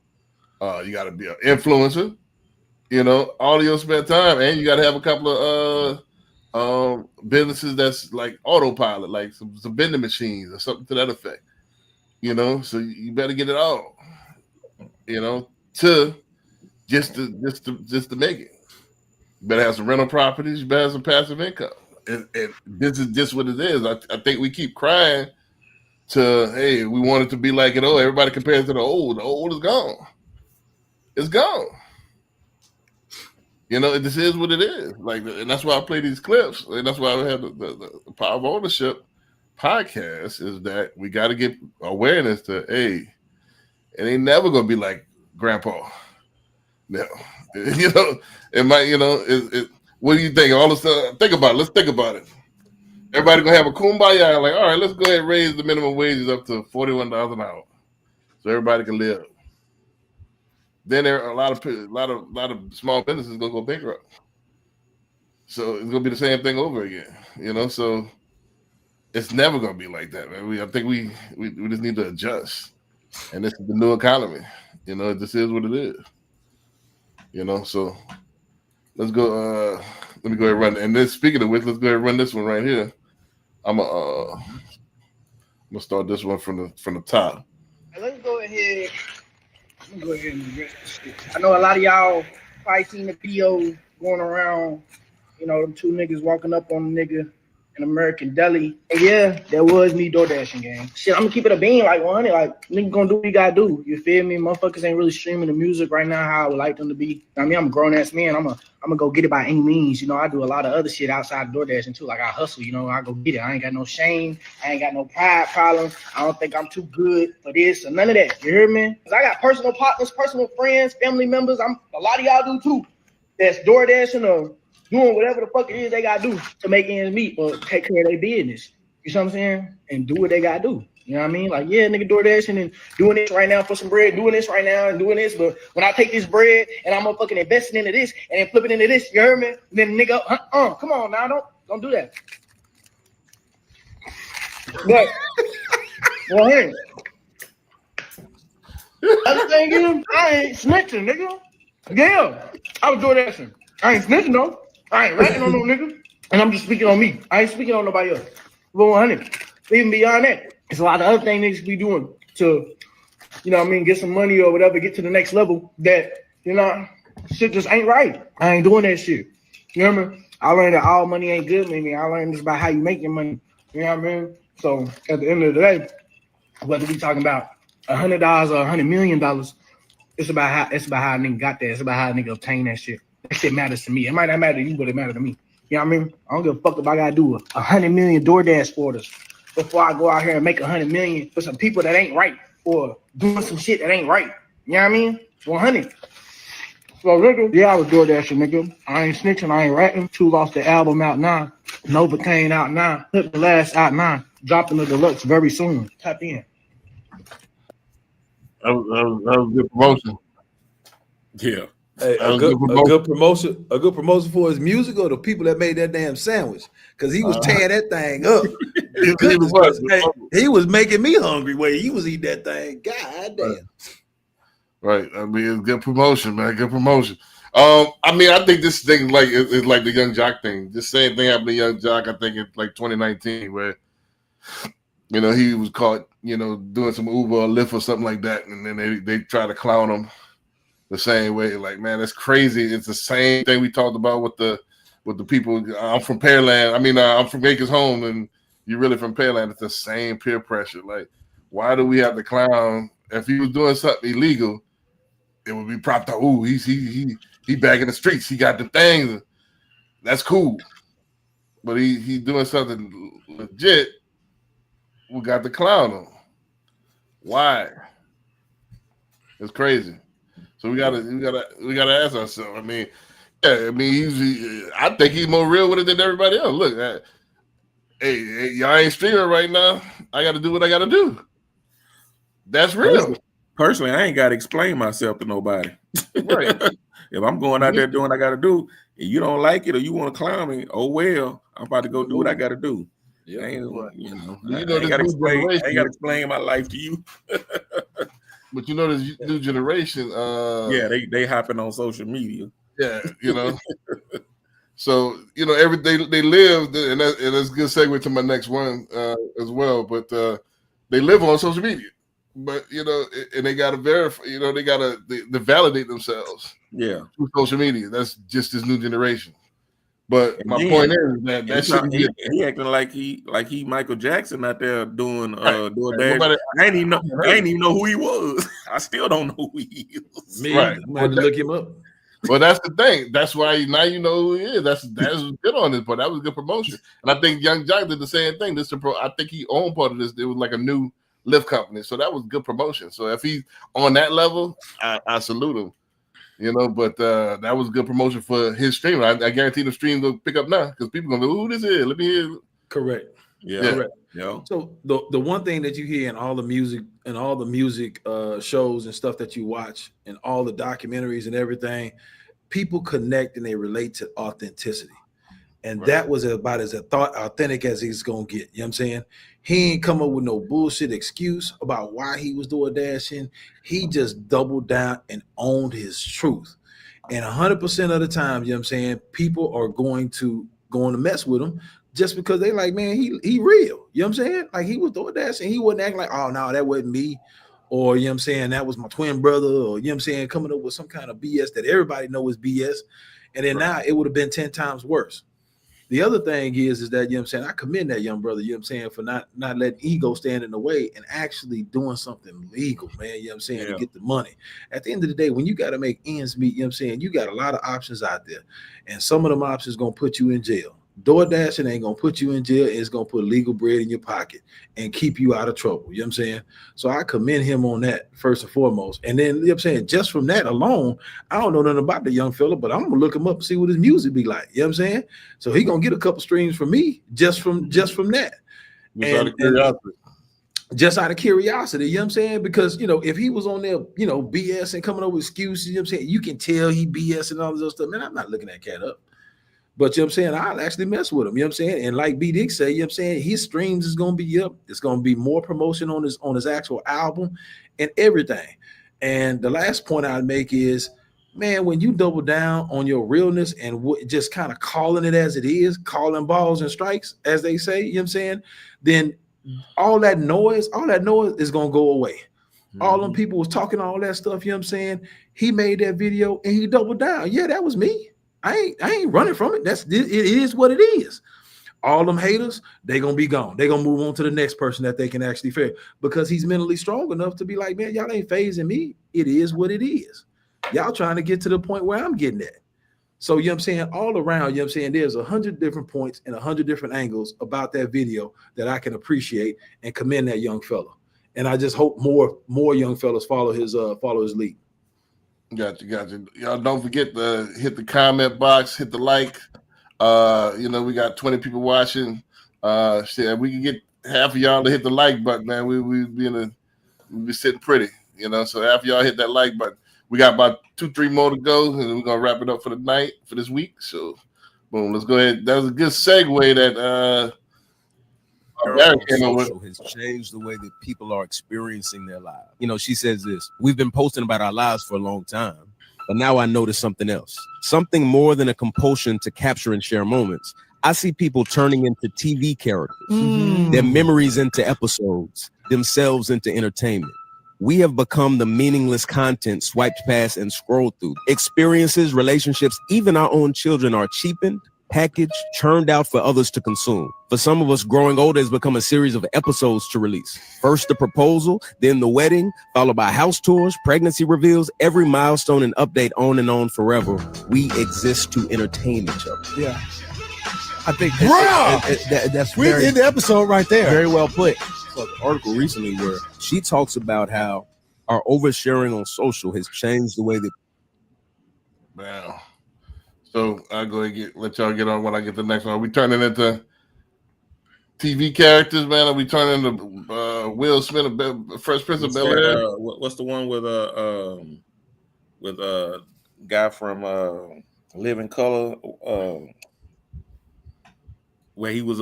You gotta be an influencer. You know, all of your spare time, and you gotta have a couple of businesses that's like autopilot, like some vending machines or something to that effect. You know, so you better get it all. You know, to make it. You better have some rental properties. You better have some passive income. And this is just what it is. I think we keep crying to, hey, we want it to be like it. Oh, everybody compares to the old. The old is gone. It's gone. You know, this is what it is. Like, and that's why I play these clips, and that's why I have the Power of Ownership podcast. Is that we got to get awareness to, hey, it ain't never gonna be like Grandpa. No, you know, it might. You know, what do you think? All the stuff. Think about it. Let's think about it. Everybody gonna have a kumbaya. Like, all right, let's go ahead and raise the minimum wages up to $41 an hour, so everybody can live. Then there are a lot of small businesses gonna go bankrupt. So it's gonna be the same thing over again, you know. So it's never gonna be like that, man. I think we just need to adjust, and this is the new economy. You know, this is what it is. You know, so let's go. Let me go ahead and run. And then speaking of which, let's go ahead and run this one right here. I'm gonna start this one from the top. Let's go ahead. Let me go ahead and address this shit. I know a lot of y'all probably seen the video going around, you know, them two niggas walking up on a nigga in American Deli. And yeah, that was me door dashing, gang. Shit, I'm gonna keep it a bean like 100. Like, nigga gonna do what you gotta do. You feel me? Motherfuckers ain't really streaming the music right now how I would like them to be. I mean, I'm a grown ass man. I'm gonna go get it by any means. You know, I do a lot of other shit outside door dashing too. Like, I hustle, you know, I go get it. I ain't got no shame. I ain't got no pride problems. I don't think I'm too good for this or none of that. You hear me? Cause I got personal partners, personal friends, family members. A lot of y'all do too. That's door dashing or doing whatever the fuck it is they gotta do to make ends meet or take care of their business. You know what I'm saying? And do what they gotta do. You know what I mean? Like, yeah, nigga, door dashing and doing this right now for some bread, doing this right now and doing this. But when I take this bread and I'm fucking investing into this and then flipping into this, you heard me? And then nigga, come on now, don't do that. But well, hey, other thing is, I ain't snitching, nigga. Yeah, I was door dashing. I ain't snitching though. I ain't ratting on no nigga. And I'm just speaking on me. I ain't speaking on nobody else. But 100. Even beyond that, it's a lot of other things niggas be doing to, you know what I mean, get some money or whatever, get to the next level that, you know, shit just ain't right. I ain't doing that shit. You know what I mean? I learned that all money ain't good, maybe. I learned this about how you make your money. You know what I mean? So at the end of the day, whether we talking about $100 or $100 million, it's about how a nigga got there. It's about how a nigga obtain that shit. That shit matters to me. It might not matter to you, but it matters to me. You know what I mean? I don't give a fuck if I gotta do 100 million DoorDash orders before I go out here and make 100 million for some people that ain't right or doing some shit that ain't right. You know what I mean? 100. So nigga, yeah, I was DoorDashing, nigga. I ain't snitching, I ain't ratting. Two lost the album out now. Novocaine out now. Put the last out now. Dropping the deluxe very soon. Tap in. That was good promotion. Yeah. Hey, a good promotion for his music or the people that made that damn sandwich, because he was tearing that thing up. He was making me hungry when he was eating that thing. God damn. Right. I mean, it's good promotion, man. Good promotion. I mean, I think this thing is like the Young Jock thing. The same thing happened to Young Jock, I think, in like 2019, where, you know, he was caught, you know, doing some Uber or Lyft or something like that, and then they try to clown him the same way. Like, man, that's crazy. It's the same thing we talked about with the people. I'm from Pearland. I mean, I'm from Acres Home, and you're really from Pearland. It's the same peer pressure. Like, why do we have to clown? If he was doing something illegal, it would be propped up. Ooh, he back in the streets. He got the things. That's cool. But he doing something legit. We got the clown on. Why? It's crazy. So we gotta ask ourselves. I mean, yeah, I mean, I think he's more real with it than everybody else. Look, hey, y'all ain't streaming right now. I got to do what I got to do. That's real. Personally, I ain't got to explain myself to nobody. Right. If I'm going out there doing what I got to do, and you don't like it or you want to clown me, oh well, I'm about to go do what I got to do. Yeah. I ain't, you know, You I know ain't this got to new explain. I ain't generation. got to explain my life to you. But you know this new generation. Yeah, they hopping on social media. Yeah, you know. So you know, every day they live, and that's a good segue to my next one as well. But they live on social media, but you know, and they got to verify. You know, they got to validate themselves. Yeah, through social media. That's just this new generation. But and my then, point is that he, shouldn't be. he acting like he Michael Jackson out there doing doing Right. dash. I ain't Nobody, even know who he was. I still don't know who he is. Me, right. I had to look him up. Well, that's the thing. That's why now you know who he is. That's good on this, but that was good promotion. And I think Young Jock did the same thing. I think he owned part of this. It was like a new lift company, so that was good promotion. So if he's on that level, I salute him. You know, but that was good promotion for his stream. I guarantee the stream will pick up now because people gonna go, "Who this is? Let me hear." Correct. Yeah. Correct. Yeah. So the one thing that you hear in all the music shows and stuff that you watch and all the documentaries and everything, people connect and they relate to authenticity. And that was about as authentic as he's gonna get. You know what I'm saying? He ain't come up with no bullshit excuse about why he was doing dashing. He just doubled down and owned his truth. And 100% of the time, you know what I'm saying, people are going to mess with him just because they like, man, he real. You know what I'm saying? Like he was doing that and he wasn't acting like, oh no, that wasn't me. Or you know what I'm saying, that was my twin brother, or you know what I'm saying, coming up with some kind of BS that everybody know is BS. And then now it would have been 10 times worse. The other thing is that, you know what I'm saying, I commend that young brother, you know what I'm saying, for not letting ego stand in the way and actually doing something legal, man, you know what I'm saying, to get the money. At the end of the day, when you got to make ends meet, you know what I'm saying, you got a lot of options out there. And some of them options going to put you in jail. DoorDashing ain't going to put you in jail. It's going to put legal bread in your pocket and keep you out of trouble. You know what I'm saying? So I commend him on that first and foremost. And then, you know what I'm saying, just from that alone, I don't know nothing about the young fella, but I'm going to look him up and see what his music be like. You know what I'm saying? So he going to get a couple streams from me just from that. Just out of curiosity. Just out of curiosity, you know what I'm saying? Because, you know, if he was on there, you know, BS and coming up with excuses, you know what I'm saying? You can tell he BS and all this other stuff. Man, I'm not looking that cat up. But you know what I'm saying? I'll actually mess with him. You know what I'm saying? And like B Dick say, you know what I'm saying? His streams is gonna be up. It's gonna be more promotion on his actual album and everything. And the last point I'd make is, man, when you double down on your realness and just kind of calling it as it is, calling balls and strikes, as they say, you know what I'm saying? Then all that noise is gonna go away. All them people was talking all that stuff, you know what I'm saying? He made that video and he doubled down. Yeah, that was me. I ain't running from it. It is what it is. All them haters, they gonna be gone. They gonna move on to the next person that they can actually fear because he's mentally strong enough to be like, man, y'all ain't phasing me. It is what it is. Y'all trying to get to the point where I'm getting at. So you know what I'm saying? All around, you know what I'm saying? There's 100 different points and 100 different angles about that video that I can appreciate and commend that young fella. And I just hope more young fellas follow his lead. Gotcha. Y'all don't forget to hit the comment box, hit the like. You know, we got 20 people watching. Shit, we can get half of y'all to hit the like button, man. We'd be sitting pretty, you know. So after y'all hit that like button, we got about 2-3 more to go, and we're gonna wrap it up for the night for this week. So boom, let's go ahead. That was a good segue that Barry came up with. Social has changed the way that people are experiencing their lives. You know, she says this: we've been posting about our lives for a long time, but now I notice something else, something more than a compulsion to capture and share moments. I see people turning into TV characters, their memories into episodes, themselves into entertainment. We have become the meaningless content swiped past and scrolled through. Experiences, relationships, even our own children are cheapened, packaged, churned out for others to consume. For some of us, growing older has become a series of episodes to release. First the proposal, then the wedding, followed by house tours, pregnancy reveals, every milestone and update on and on forever. We exist to entertain each other. Yeah. I think that's we in the episode right there. Very well put. So an article recently where she talks about how our oversharing on social has changed the way that. Wow. So I'll go ahead and let y'all get on when I get the next one. Are we turning into TV characters, man? Are we turning into Will Smith, Fresh Prince of Bel-Air? What's the one with guy from Living Color? where he was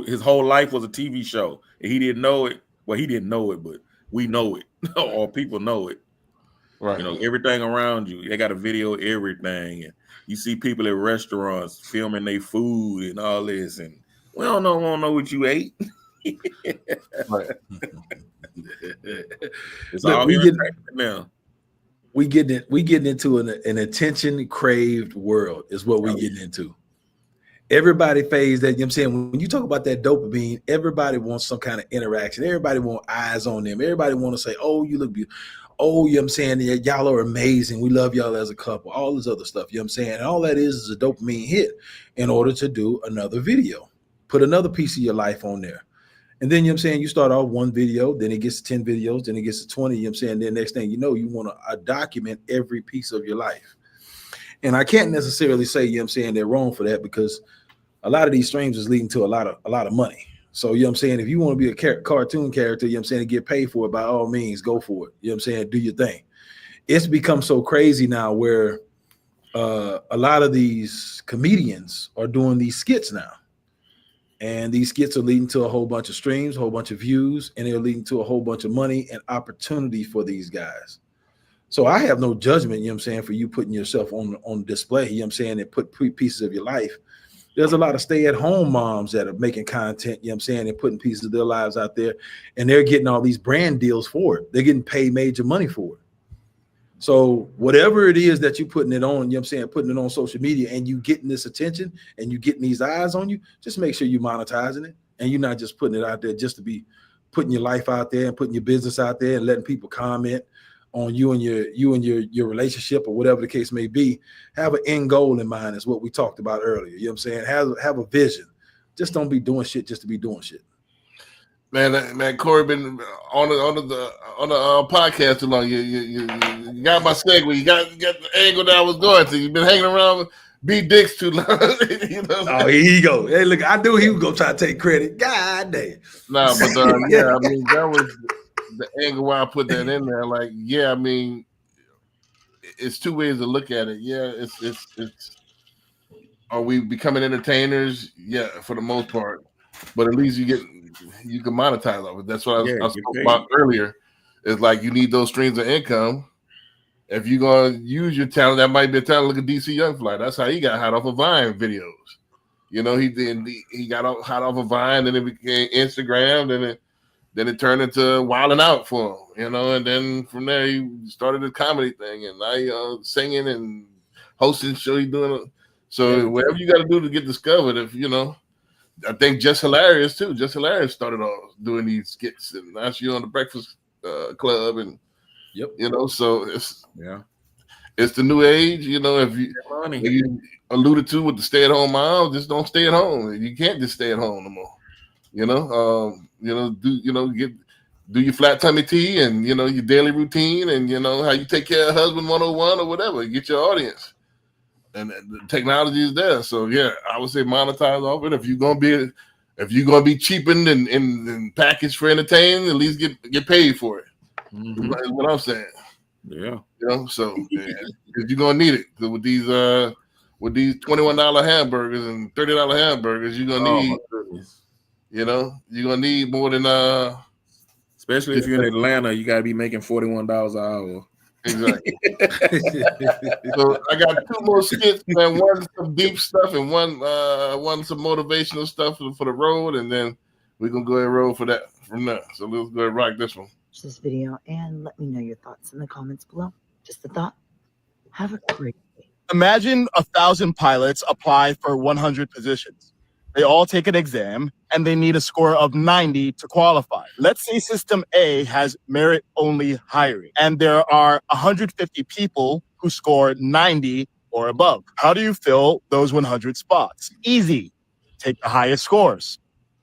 his whole life was a TV show, and he didn't know it. Well, he didn't know it, but we know it, or people know it. Right. You know, everything around you. They got a video of everything, and you see people at restaurants filming their food and all this, and we don't know what you ate. Right. It's Look, all we here get now. we getting into an attention craved world is what we getting into. Everybody phase that, you know what I'm saying? When you talk about that dopamine, everybody wants some kind of interaction. Everybody want eyes on them. Everybody want to say, oh, you look beautiful. Oh, you know what I'm saying? Yeah, y'all are amazing. We love y'all as a couple. All this other stuff, you know what I'm saying? And all that is a dopamine hit in order to do another video. Put another piece of your life on there. And then, you know what I'm saying, you start off one video, then it gets to 10 videos, then it gets to 20, you know what I'm saying? Then next thing you know, you want to document every piece of your life. And I can't necessarily say, you know what I'm saying, they're wrong for that, because a lot of these streams is leading to a lot of money. So, you know what I'm saying, if you want to be a cartoon character, you know what I'm saying, and get paid for it, by all means, go for it. You know what I'm saying? Do your thing. It's become so crazy now where a lot of these comedians are doing these skits now. And these skits are leading to a whole bunch of streams, a whole bunch of views, and they're leading to a whole bunch of money and opportunity for these guys. So I have no judgment, you know what I'm saying, for you putting yourself on display, you know what I'm saying, and put pieces of your life. There's a lot of stay-at-home moms that are making content, you know what I'm saying, and putting pieces of their lives out there, and they're getting all these brand deals for it. They're getting paid major money for it. So whatever it is that you're putting it on, you know what I'm saying, putting it on social media, and you getting this attention and you getting these eyes on you, just make sure you're monetizing it, and you're not just putting it out there just to be putting your life out there and putting your business out there and letting people comment on you and your relationship or whatever the case may be. Have an end goal in mind is what we talked about earlier. You know what I'm saying? Have a vision. Just don't be doing shit just to be doing shit. Man, Corey been on the podcast too long. You got my segue. You got the angle that I was going to. You've been hanging around with B Dicks too long. You know? Oh, here you go. Hey, look, I knew he was gonna try to take credit. God damn. Nah, but yeah, I mean, that was the angle why I put that in there. Like, yeah, I mean, it's two ways to look at it. Yeah, it's are we becoming entertainers? Yeah, for the most part. But at least you can monetize off it. That's what I spoke about earlier. It's like you need those streams of income. If you're gonna use your talent, that might be a talent. Look at DC Youngfly. That's how he got hot off of Vine videos. You know, he got hot off of Vine, then it became Instagram, then it turned into Wilding Out for him. You know, and then from there he started the comedy thing, and now singing and hosting show. He's doing it. So whatever you got to do to get discovered, if you know. I think Just Hilarious too. Just Hilarious started off doing these skits, and now she's on the Breakfast Club, and you know, so it's the new age. You know, if you alluded to with the stay-at-home mom, just don't stay at home. You can't just stay at home no more. You know, do your flat tummy tea, and you know your daily routine, and you know how you take care of husband 101 or whatever. Get your audience. And the technology is there, so yeah, I would say monetize off it. If you're gonna be cheapened and packaged for entertainment, at least get paid for it. Mm-hmm. That's what I'm saying. Yeah, you know, so because you're gonna need it with these $21 hamburgers and $30 hamburgers, you're gonna need. You know, you're gonna need more than especially if you're in Atlanta, you gotta be making $41 an hour. Exactly. So I got two more skits, man. One some deep stuff and one some motivational stuff for the road, and then we're gonna go ahead and roll for that from there. So let's go ahead and rock this one. This video and let me know your thoughts in the comments below. Just a thought. Have a great day. Imagine 1,000 pilots apply for 100 positions. They all take an exam and they need a score of 90 to qualify. Let's say system A has merit-only hiring and there are 150 people who score 90 or above. How do you fill those 100 spots? Easy. Take the highest scores.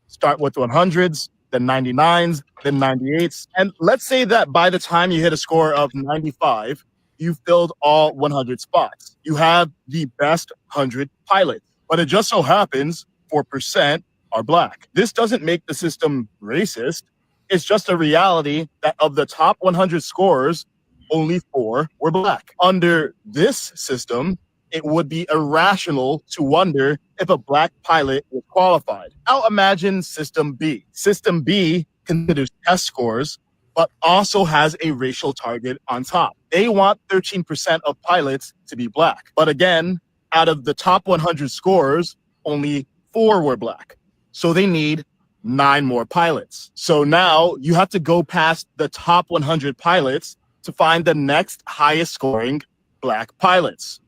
Start with 100s, then 99s, then 98s. And let's say that by the time you hit a score of 95, you filled all 100 spots. You have the best 100 pilots. But it just so happens 4% are Black. This doesn't make the system racist. It's just a reality that of the top 100 scorers, only 4 were Black. Under this system, it would be irrational to wonder if a black pilot was qualified. Now imagine System B. System B considers test scores, but also has a racial target on top. They want 13% of pilots to be black. But again, out of the top 100 scorers, only 4 were black. So they need 9 more pilots. So now you have to go past the top 100 pilots to find the next highest scoring black pilots.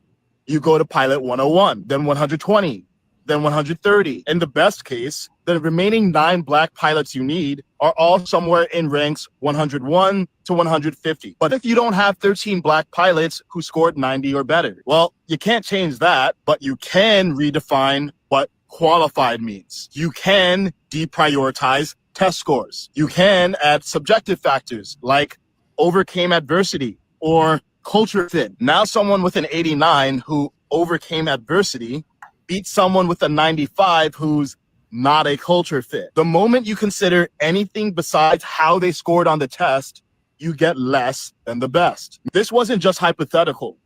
You go to pilot 101, then 120, then 130. In the best case, the remaining 9 black pilots you need are all somewhere in ranks 101 to 150. But if you don't have 13 black pilots who scored 90 or better, well, you can't change that, but you can redefine what qualified means. You can deprioritize test scores. You can add subjective factors like overcame adversity or culture fit. Now someone with an 89 who overcame adversity beats someone with a 95 who's not a culture fit. The moment you consider anything besides how they scored on the test, you get less than the best. This wasn't just hypothetical.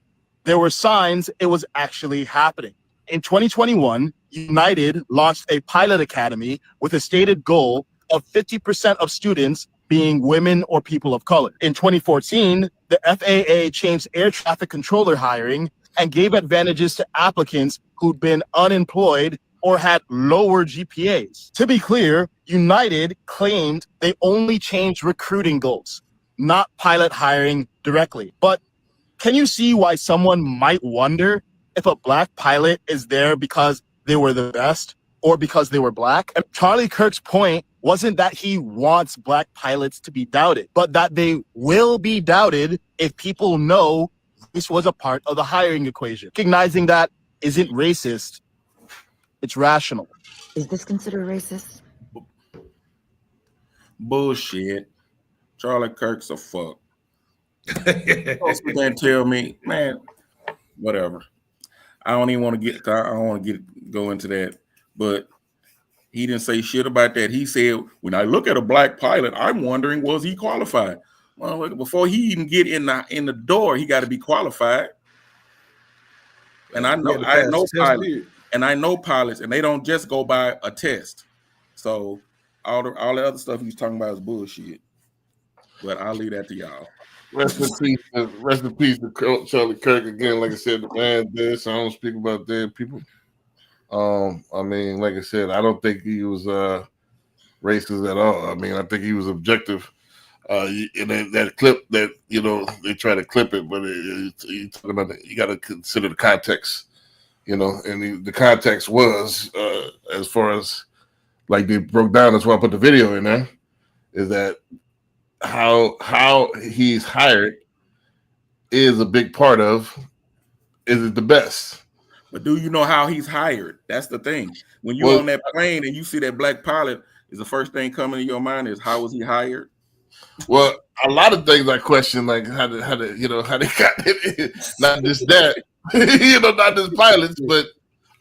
There were signs it was actually happening. In 2021, United launched a pilot academy with a stated goal of 50% of students being women or people of color. In 2014, the FAA changed air traffic controller hiring and gave advantages to applicants who'd been unemployed or had lower GPAs. To be clear, United claimed they only changed recruiting goals, not pilot hiring directly. But can you see why someone might wonder if a black pilot is there because they were the best or because they were black? And Charlie Kirk's point wasn't that he wants black pilots to be doubted, but that they will be doubted if people know this was a part of the hiring equation. Recognizing that isn't racist, it's rational. Is this considered racist? Bullshit. Charlie Kirk's a fuck. Don't tell me, man, whatever. I don't even want to go into that, but he didn't say shit about that. He said, when I look at a black pilot, I'm wondering, was he qualified? Well, before he even get in the door, he got to be qualified. And I know pilots, and they don't just go by a test. So all the other stuff he's talking about is bullshit. But I'll leave that to y'all. Rest in peace to Charlie Kirk again. Like I said, the man did, so I don't speak about dead people. I mean, like I said, I don't think he was racist at all. I mean, I think he was objective. In that clip that, you know, they try to clip it, but you talking about you got to consider the context, you know, and the context was as far as like they broke down. That's why I put the video in there. Is that how he's hired is a big part of is it the best. But do you know how he's hired? That's the thing. When you're on that plane and you see that black pilot, is the first thing coming to your mind is how was he hired? Well, a lot of things I question, like how they got it. Not just that, you know, not just pilots, but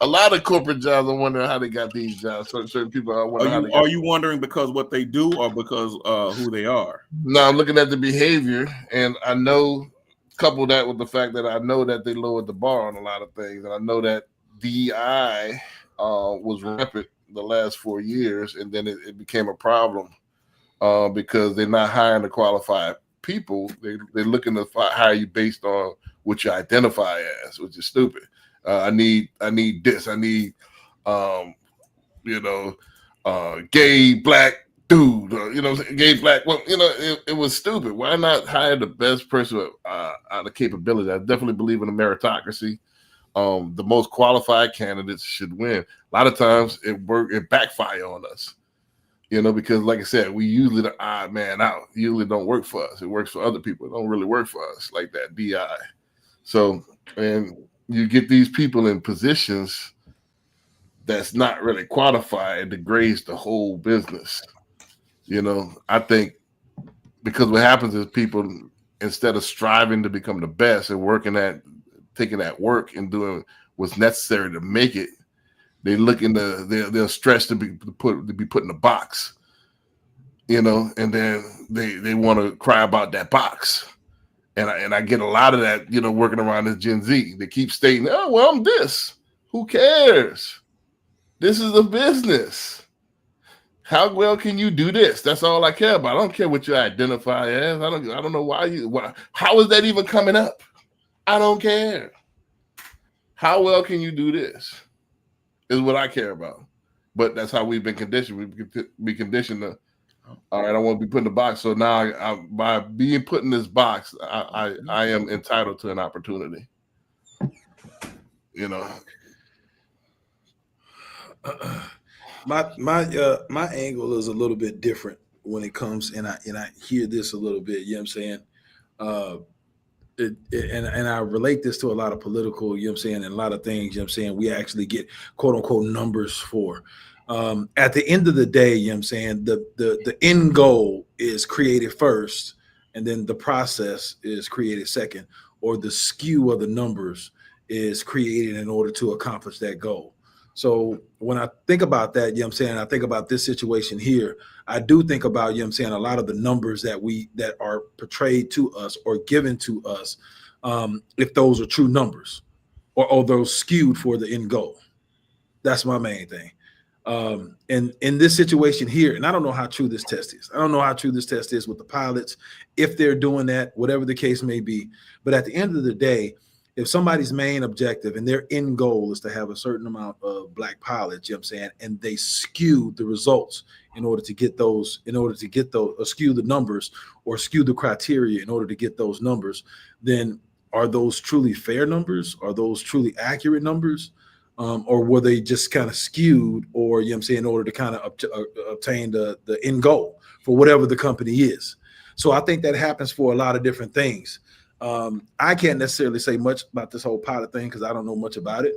a lot of corporate jobs. I wonder how they got these jobs. Certain people, I wonder how they got. Are you wondering because what they do or because who they are? No, I'm looking at the behavior, and I know. Couple that with the fact that I know that they lowered the bar on a lot of things, and I know that DEI was rampant the last 4 years, and then it became a problem because they're not hiring the qualified people. They're looking to hire you based on what you identify as, which is stupid. I need this. I need gay black dude, gay black. Well, it was stupid. Why not hire the best person out of capability? I definitely believe in a meritocracy. The most qualified candidates should win. A lot of times it backfire on us, because like I said, we usually the odd man out. It usually don't work for us. It works for other people. It don't really work for us like that DI. So, and you get these people in positions that's not really qualified, it degrades the whole business. I think because what happens is people, instead of striving to become the best and taking that work and doing what's necessary to make it, they're stretched to be put in a box, and then they want to cry about that box, And I get a lot of that, you know, working around this Gen Z. They keep stating, oh, well, I'm this. Who cares? This is a business. How well can you do this? That's all I care about. I don't care what you identify as. I don't know why. How is that even coming up? I don't care. How well can you do this? Is what I care about. But that's how we've been conditioned. We've been conditioned to, all right, I want to be put in the box. So now by being put in this box, I am entitled to an opportunity. You know. My angle is a little bit different when it comes, and I hear this a little bit. You know what I'm saying? And I relate this to a lot of political, you know what I'm saying, and a lot of things, you know what I'm saying, we actually get quote unquote numbers for. At the end of the day, you know what I'm saying, the end goal is created first, and then the process is created second, or the skew of the numbers is created in order to accomplish that goal. So when I think about that, you know what I'm saying, I think about this situation here, I do think about, you know what I'm saying, a lot of the numbers that are portrayed to us or given to us, if those are true numbers or those skewed for the end goal. That's my main thing. And in this situation here, and I don't know how true this test is. I don't know how true this test is with the pilots, if they're doing that, whatever the case may be. But at the end of the day, if somebody's main objective and their end goal is to have a certain amount of black pilots, you know what I'm saying, and they skew the results in order to get those, or skew the numbers or skew the criteria in order to get those numbers, then are those truly fair numbers? Are those truly accurate numbers? Or were they just kind of skewed, or, you know what I'm saying, in order to kind of obtain the end goal for whatever the company is? So I think that happens for a lot of different things. I can't necessarily say much about this whole pilot thing because I don't know much about it.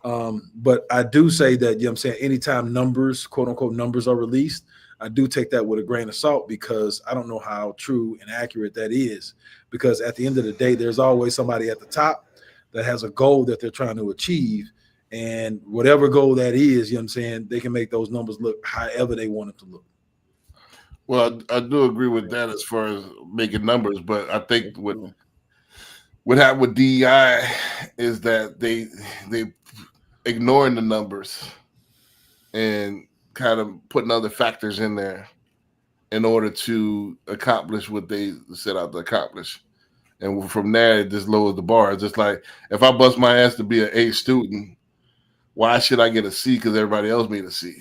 But I do say that, you know what I'm saying, anytime numbers, quote unquote, numbers are released, I do take that with a grain of salt because I don't know how true and accurate that is. Because at the end of the day, there's always somebody at the top that has a goal that they're trying to achieve. And whatever goal that is, you know what I'm saying, they can make those numbers look however they want them to look. Well, I do agree with that as far as making numbers, but I think what happened with DEI is that they ignoring the numbers and kind of putting other factors in there in order to accomplish what they set out to accomplish. And from there, it just lowers the bar. It's just like, if I bust my ass to be an A student, why should I get a C because everybody else made a C?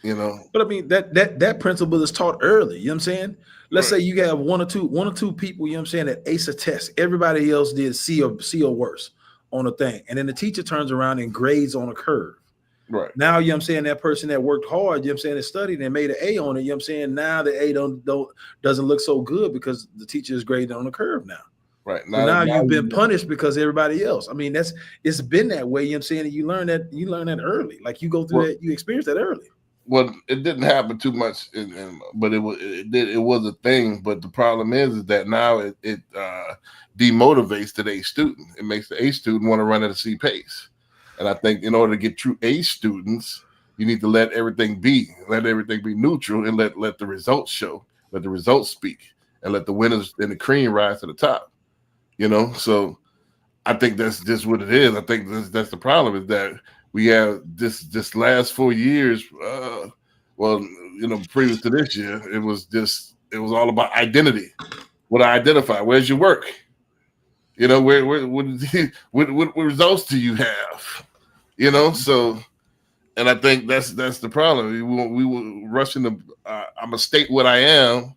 You know? But I mean, that principle is taught early, you know what I'm saying? Let's say you have one or two people, you know what I'm saying, that ace a test. Everybody else did C or worse on a thing. And then the teacher turns around and grades on a curve. Right. Now, you know what I'm saying, that person that worked hard, you know what I'm saying, that studied and made an A on it, you know what I'm saying, now the A doesn't look so good because the teacher is graded on the curve now. Right. So now you've been punished because everybody else. I mean, it's been that way, you know what I'm saying, and you learn that early. Like you go through that, you experience that early. Well, it didn't happen too much, but it was a thing. But the problem is that now it demotivates the A student. It makes the A student want to run at a C pace. And I think in order to get true A students, you need to let everything be neutral, and let the results show, let the results speak, and let the winners and the cream rise to the top. You know, so I think that's just what it is. I think that's the problem, is that we have this last 4 years. Well, you know, previous to this year, it was all about identity. What I identify. Where's your work? You know, what results do you have? You know, so, and I think that's the problem. We will rush into. I'm gonna state what I am,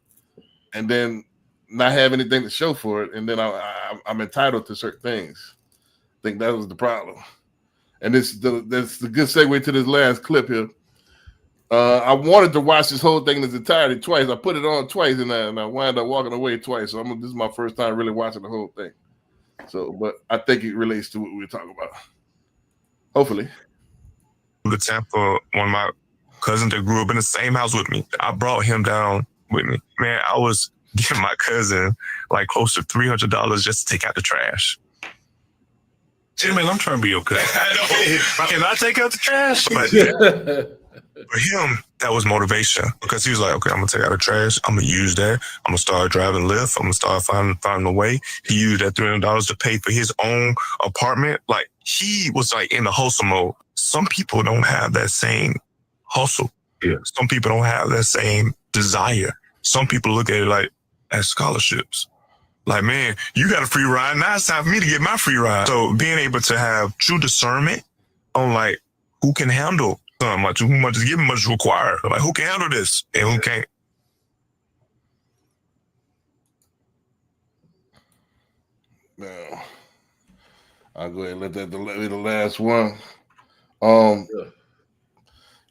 and then not have anything to show for it, and then I'm entitled to certain things. I think that was the problem. And that's the good segue to this last clip here. I wanted to watch this whole thing in its entirety twice. I put it on twice, and I wound up walking away twice. So this is my first time really watching the whole thing. So, but I think it relates to what we were talking about. Hopefully. The Tampa, one of my cousins that grew up in the same house with me, I brought him down with me. Man, I was giving my cousin like close to $300 just to take out the trash. Man, I'm trying to be okay. Can I take out the trash? For him, that was motivation because he was like, okay, I'm gonna take out the trash. I'm gonna use that. I'm gonna start driving Lyft. I'm gonna start finding a way. He used that $300 to pay for his own apartment. Like he was like in the hustle mode. Some people don't have that same hustle. Yeah. Some people don't have that same desire. Some people look at it like as scholarships. Like, man, you got a free ride. Now it's time for me to get my free ride. So being able to have true discernment on like who can handle so much, who much is given, much is required. Like who can handle this and who can't. Now, I'll go ahead and let that be the last one.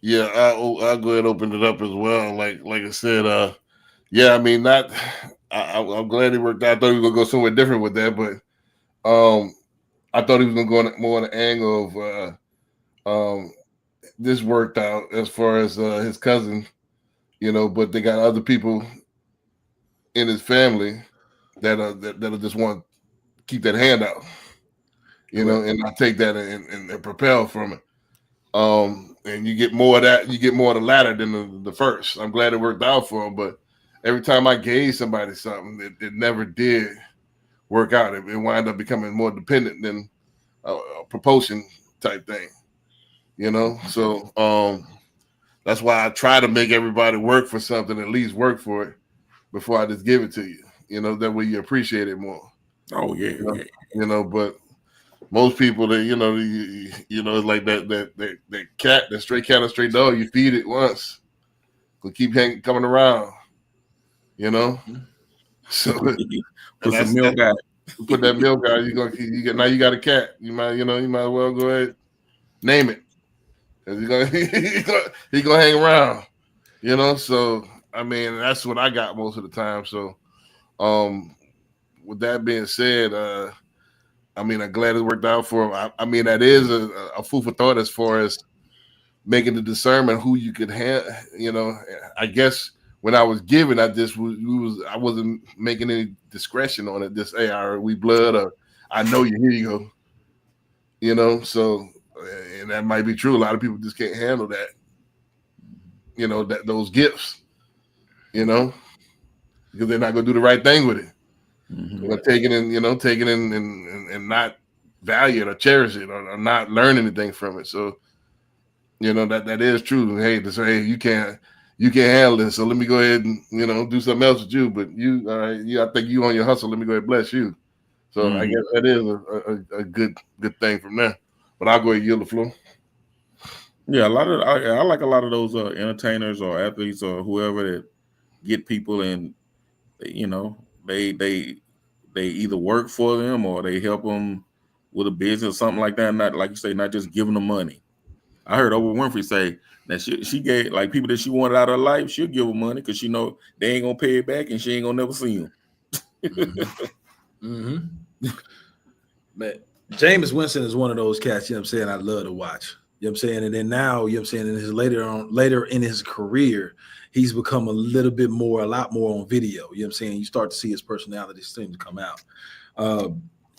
Yeah, I'll go ahead and open it up as well. Like I said, yeah, I mean, I'm glad it worked out. I thought he was gonna go somewhere different with that, but I thought he was gonna go more on the angle of this worked out as far as his cousin, but they got other people in his family that'll just want to keep that hand out, and I take that and propel from it. And you get more of that, you get more of the latter than the first. I'm glad it worked out for him, but every time I gave somebody something, it never did work out. It wound up becoming more dependent than a propulsion type thing, So that's why I try to make everybody work for something, at least work for it before I just give it to you. That way you appreciate it more. Oh yeah, But most people that it's like that cat, that stray cat or stray dog. You feed it once, will keep coming around. So put some milk out. Put that milk out. Now you got a cat. You might as well go ahead, name it, because he gonna hang around. So I mean that's what I got most of the time. So with that being said, I mean, I'm glad it worked out for him. I mean, that is a food for thought as far as making the discernment who you could have. I guess when I was giving, I wasn't making any discretion on it. Just, hey, we blood, or I know you. Here you go. So, and that might be true. A lot of people just can't handle that. Those gifts. Because they're not gonna do the right thing with it. Take it and not value it or cherish it or not learn anything from it. So, that is true. Hey, you can't handle this. So let me go ahead and do something else with you. But you, all right, I think you on your hustle. Let me go ahead and bless you. So I guess that is a good thing from there. But I'll go ahead and yield the floor. Yeah, I like a lot of those entertainers or athletes or whoever that get people and they either work for them or they help them with a business or something like that. Not like you say, not just giving them money. I heard Oprah Winfrey say that she gave like people that she wanted out of her life, she'll give them money because she know they ain't gonna pay it back and she ain't gonna never see them. Man, Jameis Winston is one of those cats, I love to watch. And then now, in his later in his career, he's become a lot more on video. You start to see his personality seem to come out.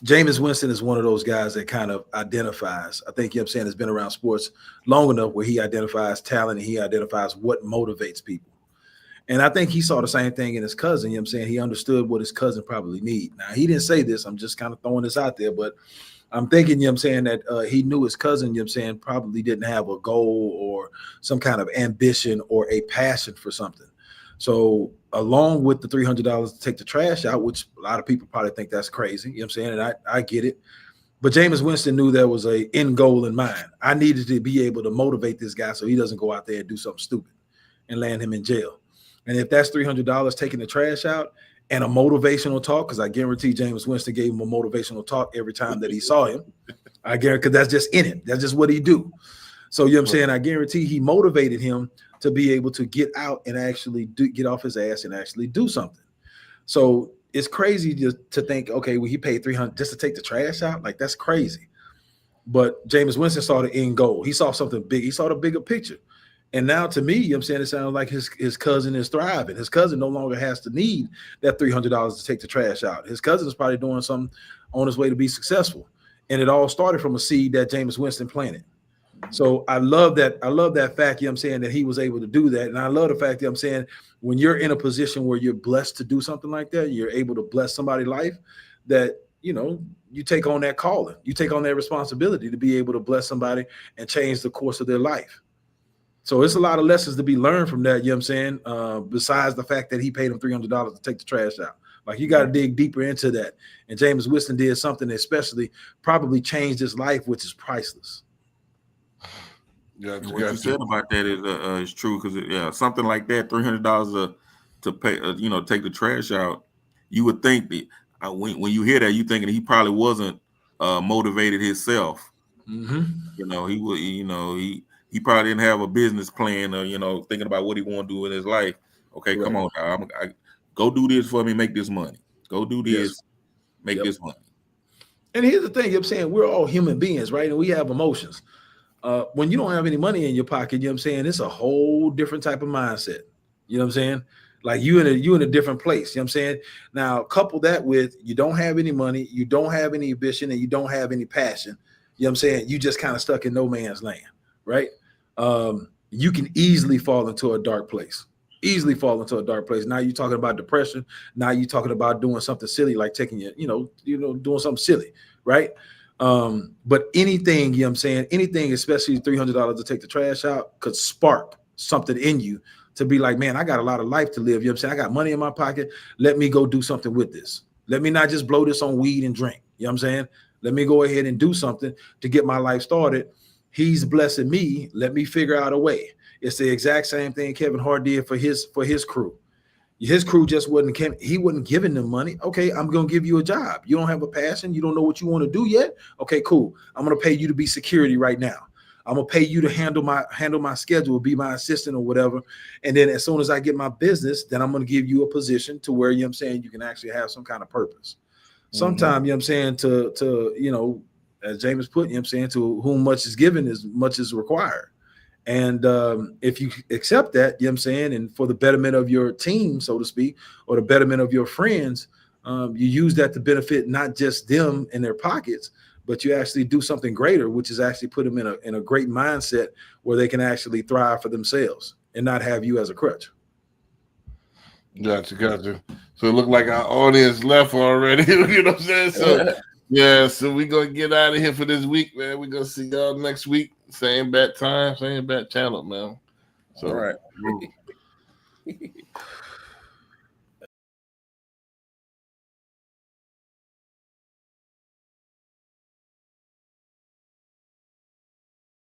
Jameis Winston is one of those guys that kind of identifies. I think, has been around sports long enough where he identifies talent and he identifies what motivates people. And I think he saw the same thing in his cousin. He understood what his cousin probably need. Now, he didn't say this. I'm just kind of throwing this out there, but I'm thinking, that he knew his cousin, probably didn't have a goal or some kind of ambition or a passion for something. So along with the $300 to take the trash out, which a lot of people probably think that's crazy, and I get it. But Jameis Winston knew there was a end goal in mind. I needed to be able to motivate this guy so he doesn't go out there and do something stupid and land him in jail. And if that's $300 taking the trash out and a motivational talk, because I guarantee Jameis Winston gave him a motivational talk every time that he saw him. I guarantee, because that's just in him. That's just what he do. So, I guarantee he motivated him to be able to get out and actually get off his ass and actually do something. So it's crazy to think, okay, well, he paid $300 just to take the trash out. Like, that's crazy. But Jameis Winston saw the end goal. He saw something big. He saw the bigger picture. And now to me, it sounds like his cousin is thriving. His cousin no longer has to need that $300 to take the trash out. His cousin is probably doing something on his way to be successful. And it all started from a seed that Jameis Winston planted. So I love that. I love that fact, you know what I'm saying, that he was able to do that. And I love the fact that I'm saying when you're in a position where you're blessed to do something like that, you're able to bless somebody's life, that, you know, you take on that calling, you take on that responsibility to be able to bless somebody and change the course of their life. So it's a lot of lessons to be learned from that, you know what I'm saying? Besides the fact that he paid him $300 to take the trash out. Like, you got to dig deeper into that. And Jameis Winston did something that especially probably changed his life, which is priceless. Yeah, what you said about that is true, because something like that, $300 to pay, take the trash out. You would think that when you hear that, you thinking he probably wasn't motivated himself. Mm-hmm. You know, he would. You know, he probably didn't have a business plan, or thinking about what he want to do in his life. Okay, Right. come on, I go do this for me, make this money. Go do this, Yes. make this money. And here's the thing, you know what I'm saying, we're all human beings, right? And we have emotions. When you don't have any money in your pocket, you know what I'm saying, it's a whole different type of mindset. You know what I'm saying? Like, you in a different place. You know what I'm saying? Now, couple that with you don't have any money, you don't have any ambition, and you don't have any passion. You know what I'm saying? You just kind of stuck in no man's land, right? You can easily fall into a dark place. Easily fall into a dark place. Now you're talking about depression. Now you're talking about doing something silly, like taking doing something silly, right? But anything, you know what I'm saying, anything, especially $300 to take the trash out, could spark something in you to be like, man, I got a lot of life to live. You know what I'm saying? I got money in my pocket. Let me go do something with this. Let me not just blow this on weed and drink. You know what I'm saying? Let me go ahead and do something to get my life started. He's blessing me. Let me figure out a way. It's the exact same thing Kevin Hart did for his crew. His crew just wasn't giving them money. Okay, I'm gonna give you a job. You don't have a passion. You don't know what you want to do yet. Okay, cool. I'm gonna pay you to be security right now. I'm gonna pay you to handle my schedule, be my assistant or whatever. And then as soon as I get my business, then I'm gonna give you a position to where, you know what I'm saying, you can actually have some kind of purpose. Sometimes, you know what I'm saying, to as James put, you know what I'm saying, to whom much is given, as much is required. And if you accept that, you know what I'm saying, and for the betterment of your team, so to speak, or the betterment of your friends, you use that to benefit not just them in their pockets, but you actually do something greater, which is actually put them in a great mindset where they can actually thrive for themselves and not have you as a crutch. Gotcha. So it looked like our audience left already. You know what I'm saying? So yeah, so we're gonna get out of here for this week, man. We're gonna see y'all next week. Same bat time, same bat channel, man. So All right.